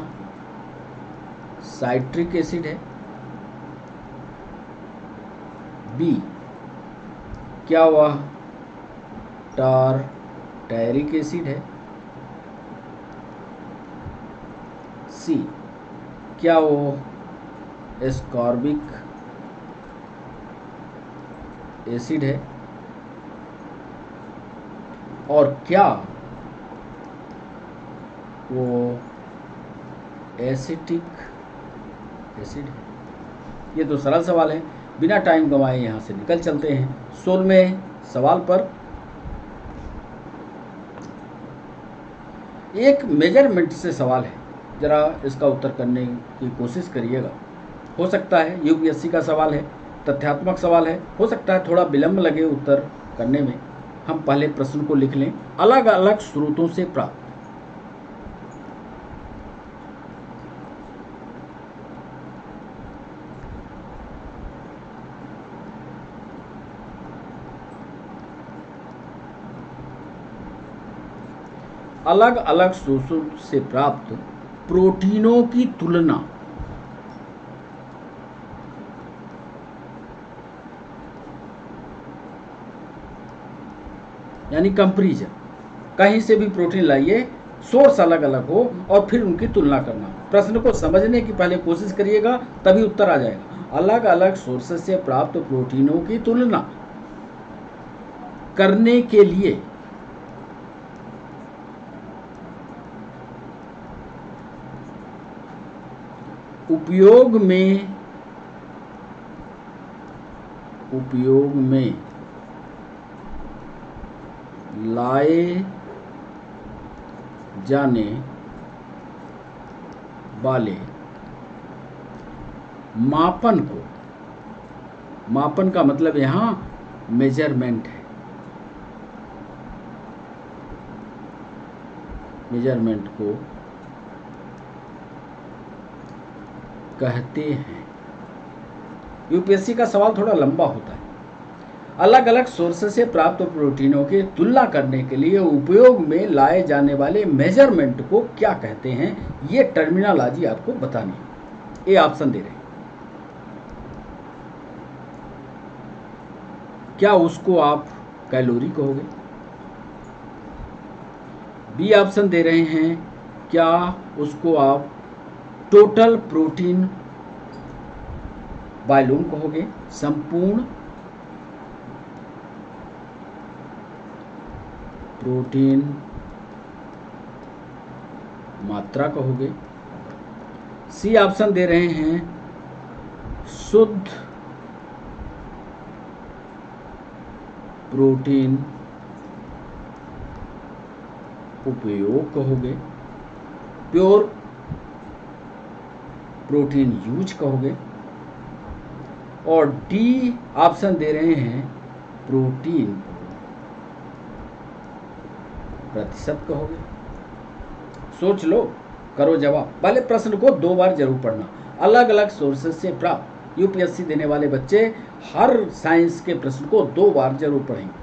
साइट्रिक एसिड है? बी, क्या वह टारटैरिक एसिड है? सी, क्या वो एस्कॉर्बिक एसिड है? और क्या वो एसिटिक एसिड है? ये तो सरल सवाल है, बिना टाइम गंवाए यहाँ से निकल चलते हैं 16वें सवाल पर। एक मेजरमेंट से सवाल है, जरा इसका उत्तर करने की कोशिश करिएगा। हो सकता है यूपीएससी का सवाल है, तथ्यात्मक सवाल है, हो सकता है थोड़ा विलंब लगे उत्तर करने में। हम पहले प्रश्न को लिख लें। अलग अलग स्रोतों से प्राप्त, अलग अलग स्रोतों से प्राप्त प्रोटीनों की तुलना यानी कंपैरिजन। कहीं से भी प्रोटीन लाइए, सोर्स अलग अलग हो और फिर उनकी तुलना करना। प्रश्न को समझने की पहले कोशिश करिएगा, तभी उत्तर आ जाएगा। अलग अलग सोर्सेस से प्राप्त प्रोटीनों की तुलना करने के लिए उपयोग में लाए जाने वाले मापन को, मापन का मतलब यहां मेजरमेंट है, मेजरमेंट को कहते हैं। यूपीएससी का सवाल थोड़ा लंबा होता है। अलग अलग सोर्सेस से प्राप्त प्रोटीनों की तुलना करने के लिए उपयोग में लाए जाने वाले मेजरमेंट को क्या कहते हैं, ये टर्मिनोलॉजी आपको बतानी है। ए ऑप्शन दे रहे हैं, क्या उसको आप कैलोरी कहोगे? बी ऑप्शन दे रहे हैं, क्या उसको आप टोटल प्रोटीन वॉल्यूम कहोगे, संपूर्ण प्रोटीन मात्रा कहोगे? सी ऑप्शन दे रहे हैं, शुद्ध प्रोटीन उपयोग कहोगे। प्योर प्रोटीन यूज कहोगे, और डी ऑप्शन दे रहे हैं प्रोटीन प्रतिशत कहोगे। सोच लो, करो जवाब। पहले प्रश्न को 2 बार जरूर पढ़ना। अलग अलग सोर्सेज से प्राप्त, यूपीएससी देने वाले बच्चे हर साइंस के प्रश्न को 2 बार जरूर पढ़ेंगे।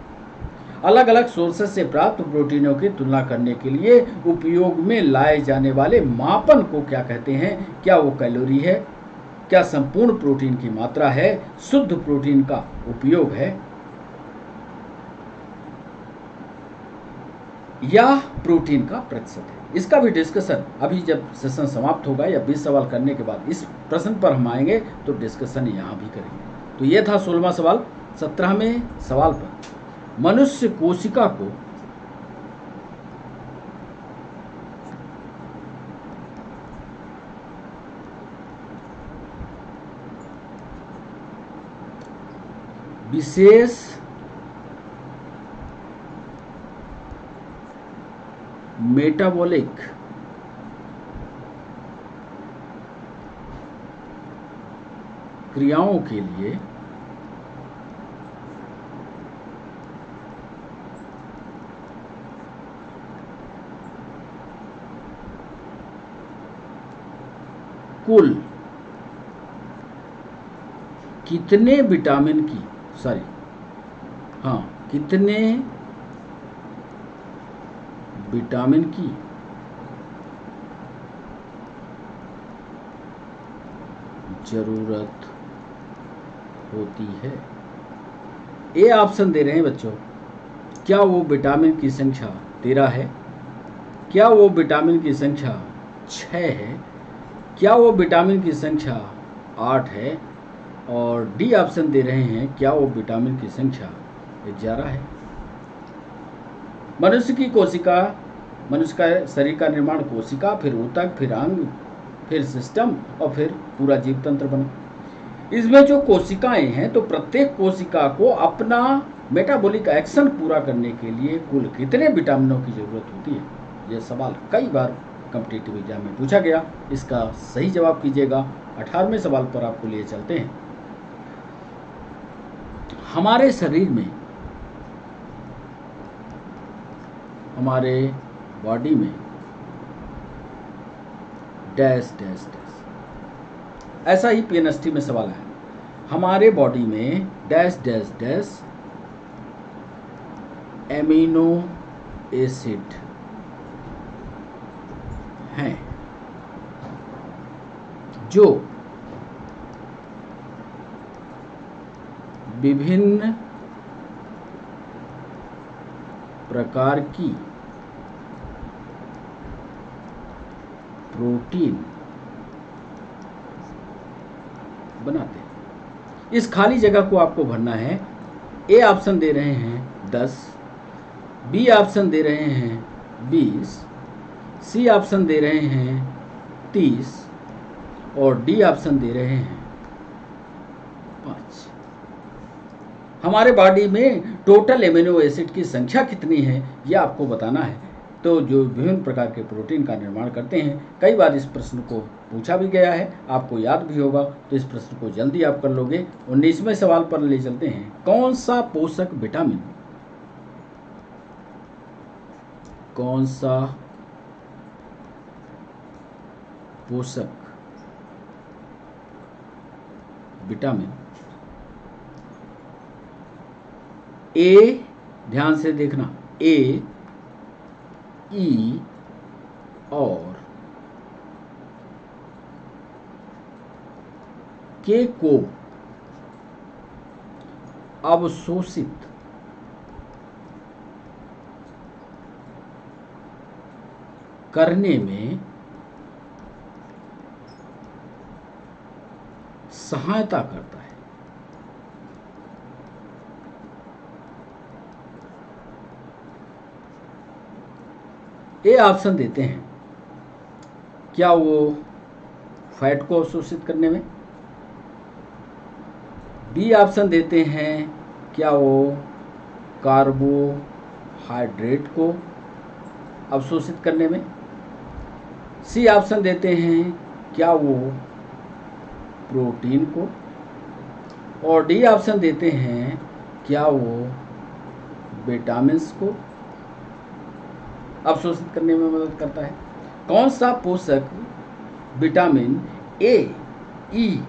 अलग अलग सोर्सेज से प्राप्त प्रोटीनों की तुलना करने के लिए उपयोग में लाए जाने वाले मापन को क्या कहते हैं? क्या वो कैलोरी है, क्या संपूर्ण प्रोटीन की मात्रा है, शुद्ध प्रोटीन का उपयोग है, या प्रोटीन का प्रतिशत है? इसका भी डिस्कशन अभी जब सेशन समाप्त होगा या 20 सवाल करने के बाद इस प्रश्न पर हम आएंगे तो डिस्कशन यहाँ भी करेंगे। तो ये था 16वां सवाल। 17वें सवाल पर मनुष्य कोशिका को विशेष मेटाबॉलिक क्रियाओं के लिए कुल कितने विटामिन की कितने विटामिन की जरूरत होती है? ए ऑप्शन दे रहे हैं बच्चों, क्या वो विटामिन की संख्या 13 है, क्या वो विटामिन की संख्या 6 है, क्या वो विटामिन की संख्या 8 है, और डी ऑप्शन दे रहे हैं क्या वो विटामिन की संख्या 11 है। मनुष्य की कोशिका, मनुष्य का शरीर का निर्माण कोशिका, फिर ऊतक, फिर अंग, फिर सिस्टम और फिर पूरा जीव तंत्र बना। इसमें जो कोशिकाएं हैं तो प्रत्येक कोशिका को अपना मेटाबॉलिक एक्शन पूरा करने के लिए कुल कितने विटामिनों की जरूरत होती है? यह सवाल कई बार कॉम्पिटिटिव एग्जाम में पूछा गया। इसका सही जवाब कीजिएगा। 18वें सवाल पर आपको लिए चलते हैं। हमारे शरीर में, हमारे बॉडी में डैश डैश डैश, ऐसा ही पीएनएसटी में सवाल है। हमारे बॉडी में dash dash dash amino acid हैं जो विभिन्न प्रकार की प्रोटीन बनाते हैं। इस खाली जगह को आपको भरना है। ए ऑप्शन दे रहे हैं 10, बी ऑप्शन दे रहे हैं 20, सी ऑप्शन दे रहे हैं 30 और डी ऑप्शन दे रहे हैं 5। हमारे बॉडी में टोटल एमिनो एसिड की संख्या कितनी है यह आपको बताना है। तो जो विभिन्न प्रकार के प्रोटीन का निर्माण करते हैं, कई बार इस प्रश्न को पूछा भी गया है, आपको याद भी होगा, तो इस प्रश्न को जल्दी आप कर लोगे। 19वें सवाल पर ले चलते हैं। कौन सा पोषक विटामिन, कौन सा पोषक विटामिन ए, ध्यान से देखना, ए, ई और के को अवशोषित करने में सहायता करता है। ए ऑप्शन देते हैं, क्या वो फैट को अवशोषित करने में? बी ऑप्शन देते हैं, क्या वो कार्बोहाइड्रेट को अवशोषित करने में? सी ऑप्शन देते हैं क्या वो प्रोटीन को, और डी ऑप्शन देते हैं क्या वो विटामिन्स को अवशोषित करने में मदद करता है। कौन सा पोषक विटामिन ए, ई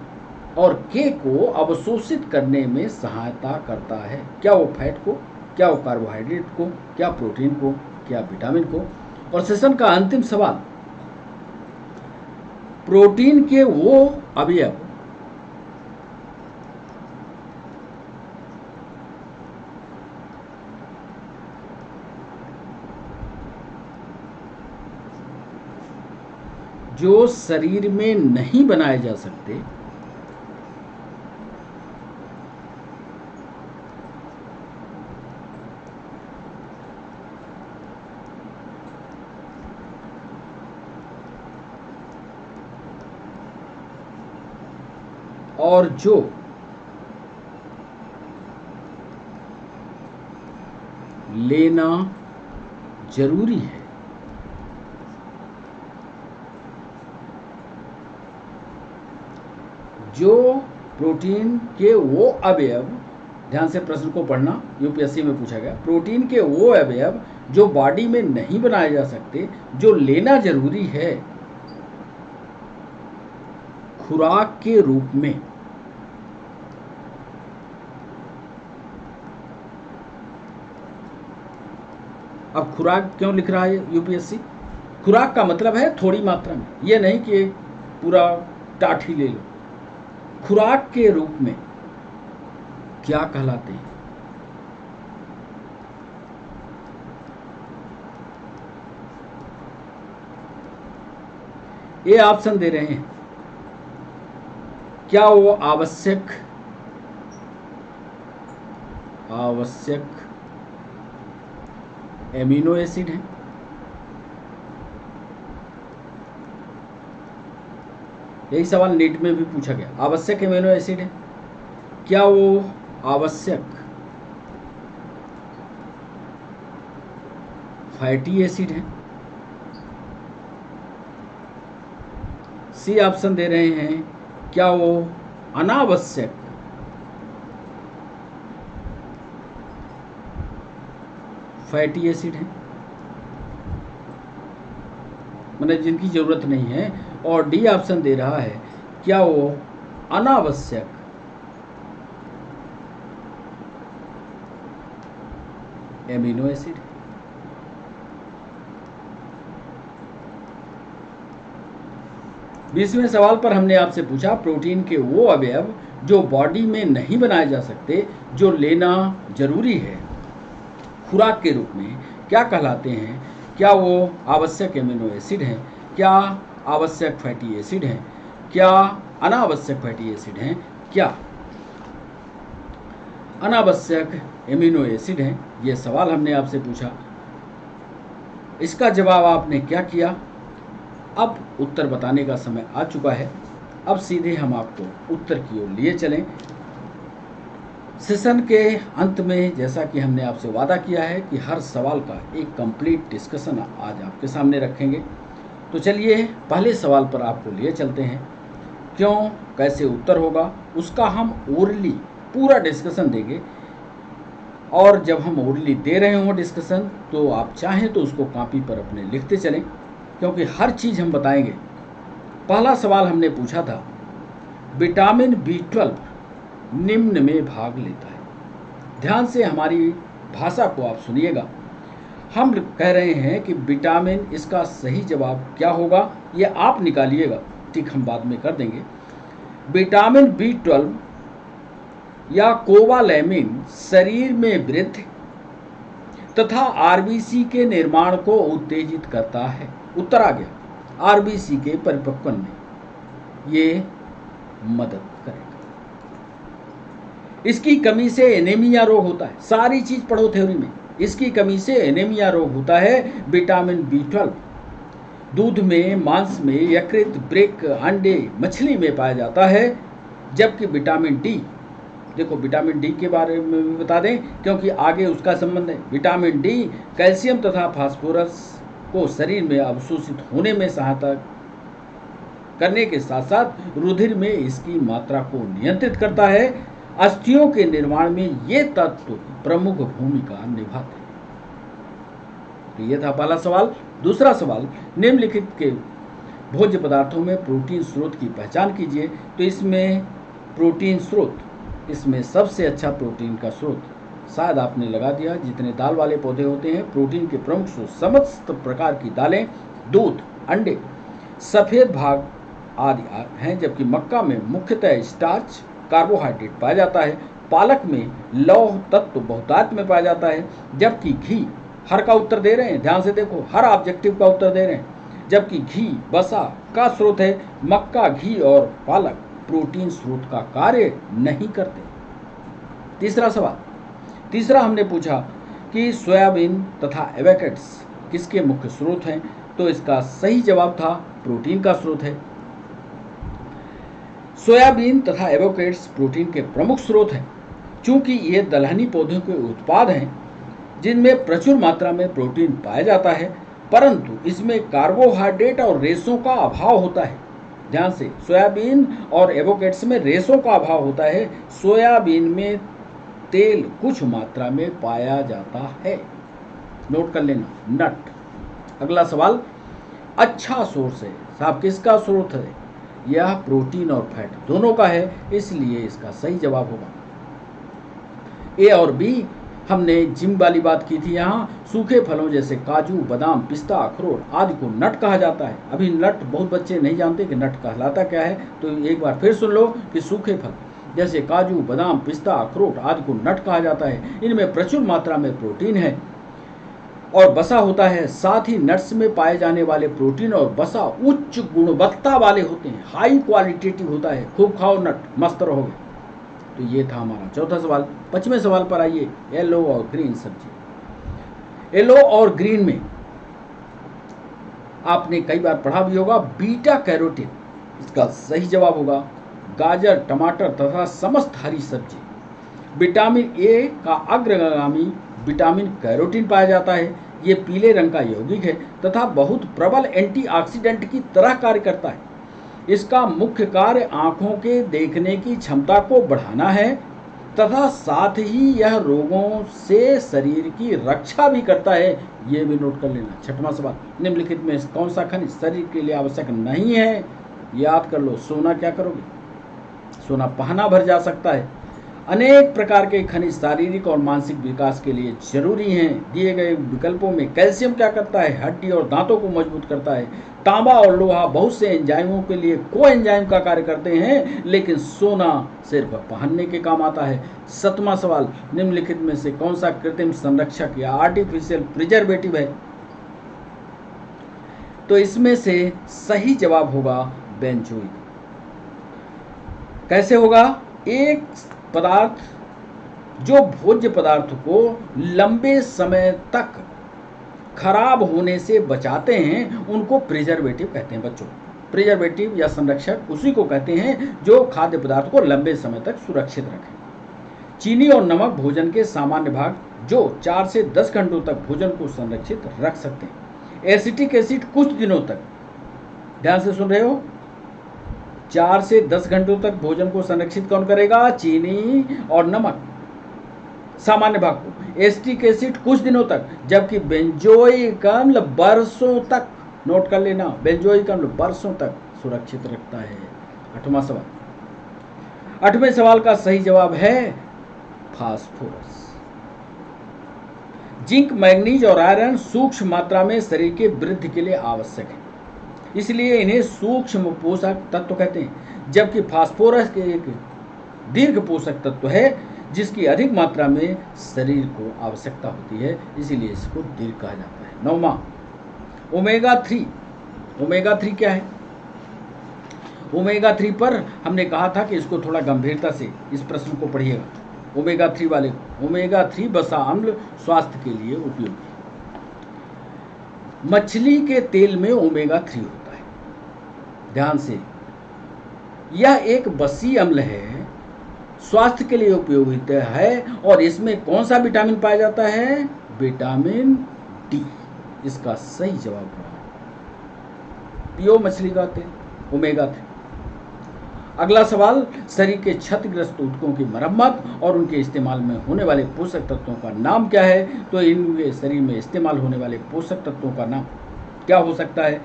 और के को अवशोषित करने में सहायता करता है? क्या वो फैट को, क्या वो कार्बोहाइड्रेट को, क्या प्रोटीन को, क्या विटामिन को? और सेशन का अंतिम सवाल, प्रोटीन के वो अवयव जो शरीर में नहीं बनाए जा सकते, और जो लेना जरूरी है। जो प्रोटीन के वो अवयव, ध्यान से प्रश्न को पढ़ना, यूपीएससी में पूछा गया, प्रोटीन के वो अवयव जो बॉडी में नहीं बनाए जा सकते, जो लेना जरूरी है खुराक के रूप में। अब खुराक क्यों लिख रहा है यूपीएससी? खुराक का मतलब है थोड़ी मात्रा में, ये नहीं कि पूरा टाठी ले लो। खुराक के रूप में क्या कहलाते हैं? ये ऑप्शन दे रहे हैं, क्या वो आवश्यक एमिनो एसिड है? यही सवाल नीट में भी पूछा गया, आवश्यक एमिनो एसिड है? क्या वो आवश्यक फैटी एसिड है? सी ऑप्शन दे रहे हैं, क्या वो अनावश्यक फैटी एसिड है, मतलब जिनकी जरूरत नहीं है? और डी ऑप्शन दे रहा है, क्या वो अनावश्यक एमिनो एसिड है? बीसवें सवाल पर हमने आपसे पूछा, प्रोटीन के वो अवयव जो बॉडी में नहीं बनाए जा सकते, जो लेना जरूरी है खुराक के रूप में, क्या कहलाते हैं? क्या वो आवश्यक एमिनो एसिड हैं? क्या आवश्यक फैटी एसिड हैं? क्या अनावश्यक फैटी एसिड हैं? क्या अनावश्यक एमिनो एसिड हैं? ये सवाल हमने आपसे पूछा, इसका जवाब आपने क्या किया? अब उत्तर बताने का समय आ चुका है। अब सीधे हम आपको उत्तर की ओर लिए चलें। सेशन के अंत में जैसा कि हमने आपसे वादा किया है कि हर सवाल का एक कंप्लीट डिस्कशन आज आपके सामने रखेंगे, तो चलिए पहले सवाल पर आपको लिए चलते हैं। क्यों, कैसे उत्तर होगा, उसका हम ओरली पूरा डिस्कशन देंगे। और जब हम ओरली दे रहे हों डिस्कशन, तो आप चाहें तो उसको कॉपी पर अपने लिखते चलें, क्योंकि हर चीज़ हम बताएंगे। पहला सवाल हमने पूछा था, विटामिन B12 निम्न में भाग लेता है। ध्यान से हमारी भाषा को आप सुनिएगा। हम कह रहे हैं कि विटामिन, इसका सही जवाब क्या होगा ये आप निकालिएगा, ठीक हम बाद में कर देंगे। विटामिन B12 या कोवालेमिन शरीर में वृद्धि तथा आरबीसी के निर्माण को उत्तेजित करता है। उत्तर आ गया, आरबीसी के परिपक्वन में ये मदद करेगा। इसकी कमी से एनीमिया रोग होता है। सारी चीज पढ़ो थ्योरी में। इसकी कमी से एनीमिया रोग होता है। विटामिन B12 दूध में, मांस में, यकृत, वृक्क, अंडे, मछली में पाया जाता है। जबकि विटामिन डी, देखो विटामिन डी के बारे में भी बता दें क्योंकि आगे उसका संबंध है। विटामिन डी कैल्शियम तथा फास्फोरस को शरीर में अवशोषित होने में सहायता करने के साथ साथ रुधिर में इसकी मात्रा को नियंत्रित करता है। अस्थियों के निर्माण में ये तत्व प्रमुख भूमिका निभाते हैं। तो ये था पहला सवाल। दूसरा सवाल, निम्नलिखित के भोज्य पदार्थों में प्रोटीन स्रोत की पहचान कीजिए। तो इसमें प्रोटीन स्रोत, इसमें सबसे अच्छा प्रोटीन का स्रोत शायद आपने लगा दिया, जितने दाल वाले पौधे होते हैं प्रोटीन के प्रमुख स्रोत समस्त प्रकार की दालें, दूध, अंडे, सफेद भाग आदि हैं, जबकि मक्का में मुख्यतः स्टार्च, कार्बोहाइड्रेट पाया जाता है। पालक में लौह तत्व बहुतायत में पाया जाता है, जबकि घी, हर का उत्तर दे रहे हैं, ध्यान से देखो, हर ऑब्जेक्टिव का उत्तर दे रहे हैं, जबकि घी वसा का स्रोत है। मक्का, घी और पालक प्रोटीन स्रोत का कार्य नहीं करते। तीसरा सवाल, तीसरा हमने पूछा कि सोयाबीन तथा एवोकाडो किसके मुख्य स्रोत हैं। तो इसका सही जवाब था प्रोटीन का स्रोत है। सोयाबीन तथा एवोकाडो प्रोटीन के प्रमुख स्रोत हैं, चूंकि ये दलहनी पौधों के उत्पाद हैं जिनमें प्रचुर मात्रा में प्रोटीन पाया जाता है, परंतु इसमें कार्बोहाइड्रेट और रेशों का अभाव होता है। ध्यान से, सोयाबीन और एवोकाडो में रेशों का अभाव होता है। सोयाबीन में तेल कुछ मात्रा में पाया जाता है, नोट कर लेना, नट। अगला सवाल, अच्छा सोर्स है साहब, किसका स्रोत है। यह प्रोटीन और फैट दोनों का है, इसलिए इसका सही जवाब होगा ए और बी। हमने जिम वाली बात की थी। यहाँ सूखे फलों जैसे काजू, बादाम, पिस्ता, अखरोट आदि को नट कहा जाता है। अभी नट बहुत बच्चे नहीं जानते कि नट कहलाता क्या है, तो एक बार फिर सुन लो कि सूखे फल जैसे काजू, बादाम, पिस्ता, अखरोट आदि को नट कहा जाता है। इनमें प्रचुर मात्रा में प्रोटीन है और वसा होता है। साथ ही नट्स में पाए जाने वाले प्रोटीन और वसा उच्च गुणवत्ता वाले होते हैं, हाई क्वालिटेटिव होता है। खूब खाओ नट, मस्त रहोगे। तो ये था हमारा चौथा सवाल। पांचवें सवाल पर आइए, येलो और ग्रीन सब्जी। येलो और ग्रीन में आपने कई बार पढ़ा भी होगा बीटा कैरोटीन, इसका सही जवाब होगा गाजर, टमाटर तथा समस्त हरी सब्जी। विटामिन ए का अग्रगामी विटामिन कैरोटीन पाया जाता है। ये पीले रंग का यौगिक है तथा बहुत प्रबल एंटीऑक्सीडेंट की तरह कार्य करता है। इसका मुख्य कार्य आंखों के देखने की क्षमता को बढ़ाना है तथा साथ ही यह रोगों से शरीर की रक्षा भी करता है। ये भी नोट कर लेना। छठवां सवाल, निम्नलिखित में कौन सा खनिज शरीर के लिए आवश्यक नहीं है। याद कर लो, सोना क्या करोगे, सोना पहना भर जा सकता है। अनेक प्रकार के खनिज शारीरिक और मानसिक विकास के लिए जरूरी हैं। दिए गए विकल्पों में कैल्शियम क्या करता है, हड्डी और दांतों को मजबूत करता है। तांबा और लोहा बहुत से एंजाइमों के लिए कोएंजाइम का कार्य करते हैं, लेकिन सोना सिर्फ पहनने के काम आता है। सातवां सवाल, निम्नलिखित में से कौन सा कृत्रिम संरक्षक या आर्टिफिशियल प्रिजर्वेटिव है। तो इसमें से सही जवाब होगा बेंजोइक। कैसे होगा, एक पदार्थ जो भोज्य पदार्थ को लंबे समय तक खराब होने से बचाते हैं उनको प्रिजर्वेटिव कहते हैं। बच्चों, प्रिजर्वेटिव या संरक्षक उसी को कहते हैं जो खाद्य पदार्थ को लंबे समय तक सुरक्षित रखें। चीनी और नमक भोजन के सामान्य भाग जो 4 से 10 घंटों तक भोजन को संरक्षित रख सकते हैं। एसिटिक एसिड कुछ दिनों तक, ध्यान से सुन रहे हो, 4 से 10 घंटों तक भोजन को संरक्षित कौन करेगा, चीनी और नमक सामान्य भाग को। एसिटिक एसिड कुछ दिनों तक, जबकि बेंजोइक अम्ल बरसों तक, नोट कर लेना, बेंजोइक अम्ल बरसों तक सुरक्षित रखता है। आठवां सवाल, आठवें सवाल का सही जवाब है फास्फोरस। जिंक, मैग्नीज और आयरन सूक्ष्म मात्रा में शरीर के वृद्धि के लिए आवश्यक है, इसलिए इन्हें सूक्ष्म पोषक तत्व कहते हैं। जबकि फास्फोरस के एक दीर्घ पोषक तत्व है जिसकी अधिक मात्रा में शरीर को आवश्यकता होती है, इसीलिए इसको दीर्घ कहा जाता है। नौवां, ओमेगा 3। ओमेगा 3 क्या है। ओमेगा 3 पर हमने कहा था कि इसको थोड़ा गंभीरता से इस प्रश्न को पढ़िएगा। ओमेगा 3 वाले, ओमेगा 3 वसा अम्ल स्वास्थ्य के लिए उपयोगी। मछली के तेल में ओमेगा 3 होता है, ध्यान से, यह एक वसीय अम्ल है, स्वास्थ्य के लिए उपयोगी है। और इसमें कौन सा विटामिन पाया जाता है, विटामिन डी। इसका सही जवाब होगा पीओ मछली का तेल, ओमेगा 3। अगला सवाल, शरीर के क्षतिग्रस्त ऊतकों की मरम्मत और उनके इस्तेमाल में होने वाले पोषक तत्वों का नाम क्या है? तो इनके शरीर में इस्तेमाल होने वाले पोषक तत्वों का नाम क्या हो सकता है?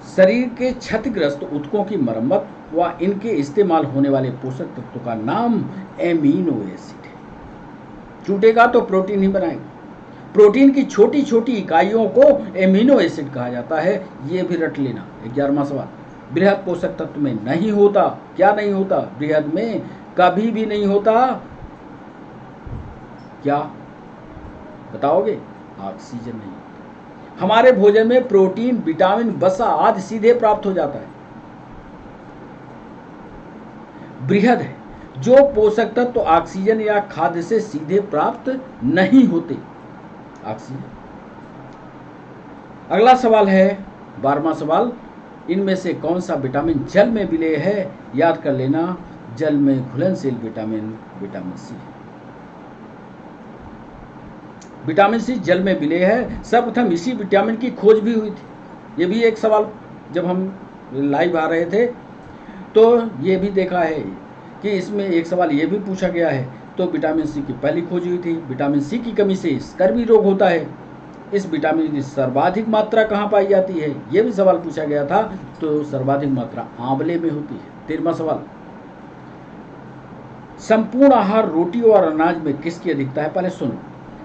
शरीर के क्षतिग्रस्त ऊतकों की मरम्मत व इनके इस्तेमाल होने वाले पोषक तत्वों का नाम एमिनो एसिड है। छूटेगा तो प्रोटीन ही बनाएंगे। प्रोटीन की छोटी छोटी इकाइयों को एमिनो एसिड कहा जाता है, ये भी रट लेना। 11वां सवाल, बृहद पोषक तत्व में नहीं होता, क्या नहीं होता? बृहद में कभी भी नहीं होता, क्या बताओगे? ऑक्सीजन नहीं। हमारे भोजन में प्रोटीन, विटामिन, वसा आदि सीधे प्राप्त हो जाता है। बृहद है जो पोषक तत्व तो ऑक्सीजन या खाद्य से सीधे प्राप्त नहीं होते। ऑक्सीजन। अगला सवाल है 12वां सवाल, इनमें से कौन सा विटामिन जल में विलेय है? याद कर लेना, जल में घुलनशील विटामिन विटामिन सी है। विटामिन सी जल में विलेय है। सर्वप्रथम इसी विटामिन की खोज भी हुई थी। ये भी एक सवाल जब हम लाइव आ रहे थे तो ये भी देखा है कि इसमें एक सवाल ये भी पूछा गया है। तो विटामिन सी की पहली खोज हुई थी। विटामिन सी की कमी से स्कर्वी रोग होता है। इस विटामिन की सर्वाधिक मात्रा कहाँ पाई जाती है? ये भी सवाल पूछा गया था। तो सर्वाधिक मात्रा आंवले में होती है। 13वां सवाल, संपूर्ण आहार रोटी और अनाज में किसकी अधिकता है? पहले सुनो,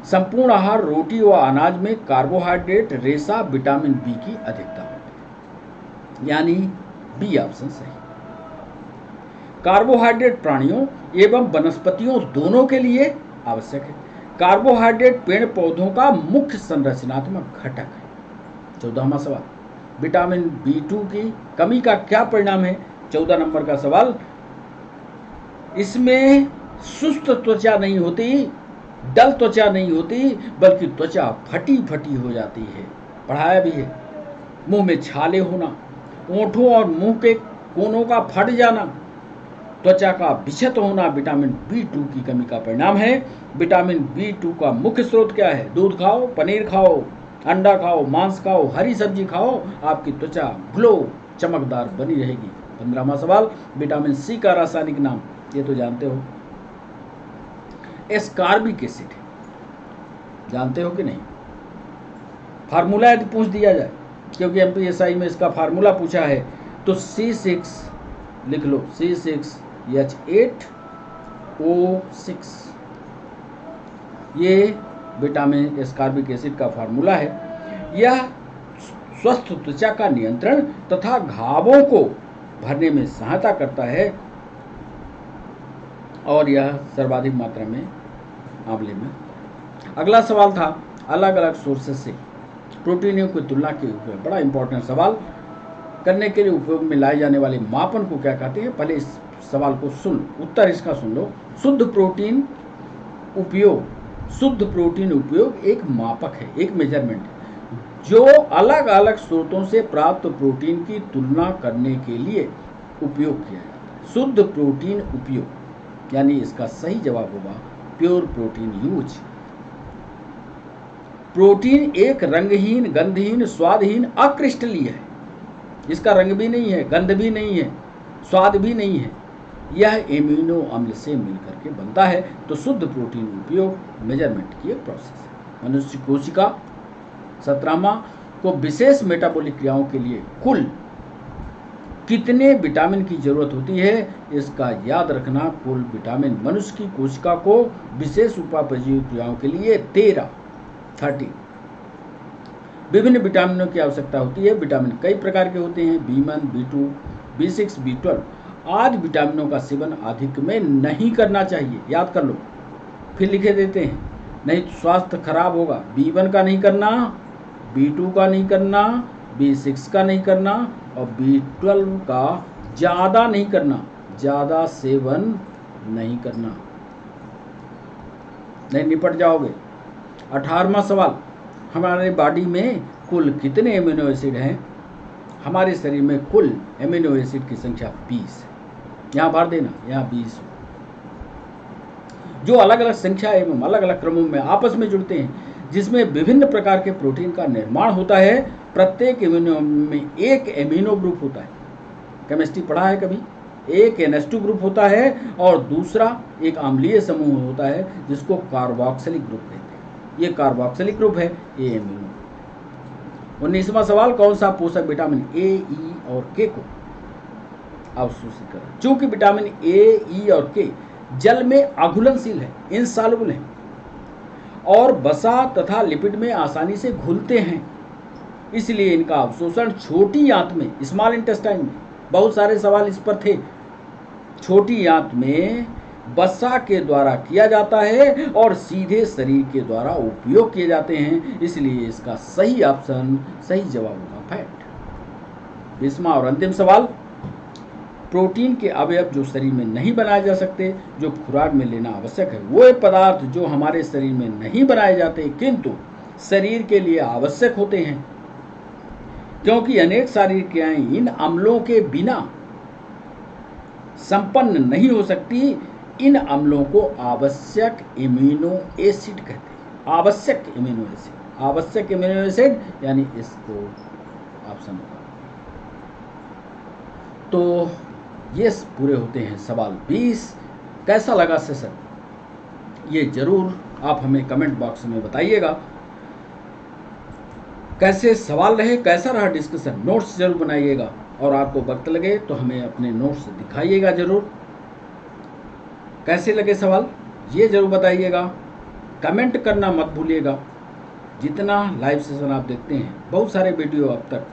संपूर्ण आहार रोटी व अनाज में कार्बोहाइड्रेट, रेशा, विटामिन बी की अधिकता होती है, यानी बी ऑप्शन सही। कार्बोहाइड्रेट प्राणियों एवं वनस्पतियों दोनों के लिए आवश्यक है। कार्बोहाइड्रेट पेड़ पौधों का मुख्य संरचनात्मक घटक है। 14वां सवाल, विटामिन B2 की कमी का क्या परिणाम है? 14 नंबर का सवाल, इसमें सुस्त त्वचा नहीं होती, डल त्वचा नहीं होती, बल्कि त्वचा फटी फटी हो जाती है। पढ़ाया भी है। मुंह में छाले होना, ओंठों और मुंह के कोनों का फट जाना, त्वचा का विक्षत होना विटामिन B2 की कमी का परिणाम है। विटामिन B2 का मुख्य स्रोत क्या है? दूध खाओ, पनीर खाओ, अंडा खाओ, मांस खाओ, हरी सब्जी खाओ, आपकी त्वचा ग्लो चमकदार बनी रहेगी। 15वां सवाल, विटामिन सी का रासायनिक नाम, ये तो जानते हो, एस्कॉर्बिक एसिड, जानते हो कि नहीं? फार्मूला यदि पूछ दिया जाए, क्योंकि MPSI में इसका फार्मूला पूछा है, तो C6 लिख लो, C6H8O6, ये विटामिन एस्कॉर्बिक एसिड का फार्मूला है। यह स्वस्थ त्वचा का नियंत्रण तथा घावों को भरने में सहायता करता है और यह सर्वाधिक मात्रा में आंवले में। अगला सवाल था, अलग अलग सोर्सेस से प्रोटीनों की तुलना के उपयोग। बड़ा इंपॉर्टेंट सवाल करने के लिए उपयोग में लाए जाने वाले मापन को क्या कहते हैं? पहले इस सवाल को सुन, उत्तर इसका सुन लो। शुद्ध प्रोटीन उपयोग एक मापक है, एक मेजरमेंट है, जो अलग अलग स्रोतों से प्राप्त प्रोटीन की तुलना करने के लिए उपयोग किया जाता है। शुद्ध प्रोटीन उपयोग, यानी इसका सही जवाब होगा प्योर प्रोटीन यूज। प्रोटीन एक रंगहीन, गंधहीन, स्वादहीन, अक्रिस्टलीय है। इसका रंग भी नहीं है, गंध भी नहीं है, स्वाद भी नहीं है। यह एमिनो अम्ल से मिलकर के बनता है। तो शुद्ध प्रोटीन उपयोग मेजरमेंट की एक प्रोसेस है। मनुष्य कोशिका 17वां को विशेष मेटाबॉलिक क्रियाओं के लिए कुल कितने विटामिन की जरूरत होती है? इसका याद रखना, कुल विटामिन मनुष्य की कोशिका को विशेष उपापचयी क्रियाओं के लिए 13 विभिन्न विटामिनों की आवश्यकता होती है। विटामिन कई प्रकार के होते हैं, B1, B2, B6, B12 आदि विटामिनों का सेवन अधिक में नहीं करना चाहिए। याद कर लो, फिर लिखे देते हैं, नहीं तो स्वास्थ्य खराब होगा। B1 का नहीं करना, B2 का नहीं करना, B6 का नहीं करना और B12 का ज़्यादा नहीं करना, ज़्यादा सेवन नहीं करना, नहीं निपट जाओगे। 18वां सवाल, हमारे बॉडी में कुल कितने एमिनो एसिड हैं? हमारे शरीर में कुल एमिनो एसिड की संख्या 20 है। यहाँ भर देना, यहाँ 20 जो अलग अलग संख्या एवं अलग अलग क्रमों में आपस में जुड़ते हैं। जिसमें विभिन्न प्रकार के प्रोटीन का निर्माण होता है। प्रत्येक एमिनो में एक एमिनो ग्रुप होता है, केमिस्ट्री पढ़ा है कभी, एक NH2 ग्रुप होता है और दूसरा एक अम्लीय समूह होता है जिसको कार्बोक्सिलिक ग्रुप कहते हैं। ये कार्बोक्सिलिक ग्रुप है, ये एमिनो। 19वां सवाल, कौन सा पोषक विटामिन ए, ई और के को अवशोषित करें? चूंकि विटामिन ए, ई और के जल में अघुलनशील है, इनसॉल्युबल है और वसा तथा लिपिड में आसानी से घुलते हैं, इसलिए इनका अवशोषण छोटी आंत में, स्मॉल इंटेस्टाइन में, बहुत सारे सवाल इस पर थे, छोटी आंत में वसा के द्वारा किया जाता है और सीधे शरीर के द्वारा उपयोग किए जाते हैं, इसलिए इसका सही ऑप्शन, सही जवाब होगा फैट। 20वां और अंतिम सवाल, प्रोटीन के अवयव जो शरीर में नहीं बनाए जा सकते, जो खुराक में लेना आवश्यक है, वो पदार्थ जो हमारे शरीर में नहीं बनाए जाते किंतु शरीर के लिए आवश्यक होते हैं, क्योंकि अनेक शारीरिक क्रियाएं इन अम्लों के बिना संपन्न नहीं हो सकती। इन अम्लों को आवश्यक इम्यूनो एसिड कहते हैं, आवश्यक इम्यूनो एसिड, आवश्यक इम्यूनो एसिड यानी इसको ऑप्शन होगा। तो ये पूरे होते हैं सवाल 20। कैसा लगा सेशन, ये जरूर आप हमें कमेंट बॉक्स में बताइएगा। कैसे सवाल रहे, कैसा रहा डिस्कशन, नोट्स जरूर बनाइएगा और आपको वक्त लगे तो हमें अपने नोट्स दिखाइएगा जरूर। कैसे लगे सवाल ये जरूर बताइएगा, कमेंट करना मत भूलिएगा। जितना लाइव सेशन आप देखते हैं, बहुत सारे वीडियो अब तक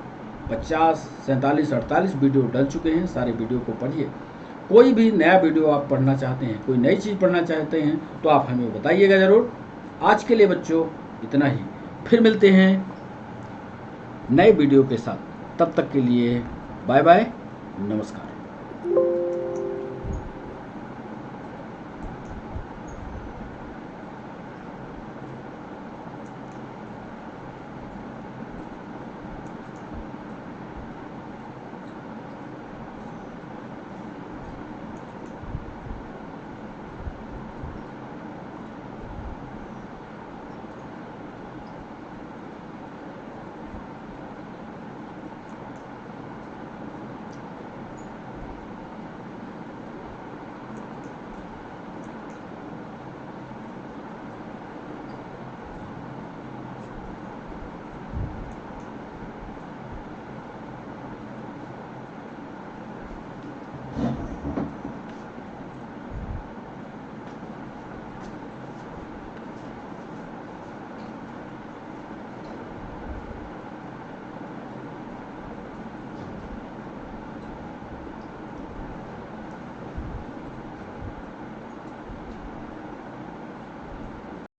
50, 47, 48 वीडियो डल चुके हैं, सारे वीडियो को पढ़िए। कोई भी नया वीडियो आप पढ़ना चाहते हैं, कोई नई चीज़ पढ़ना चाहते हैं तो आप हमें बताइएगा ज़रूर। आज के लिए बच्चों इतना ही, फिर मिलते हैं नए वीडियो के साथ, तब तक के लिए बाय बाय, नमस्कार।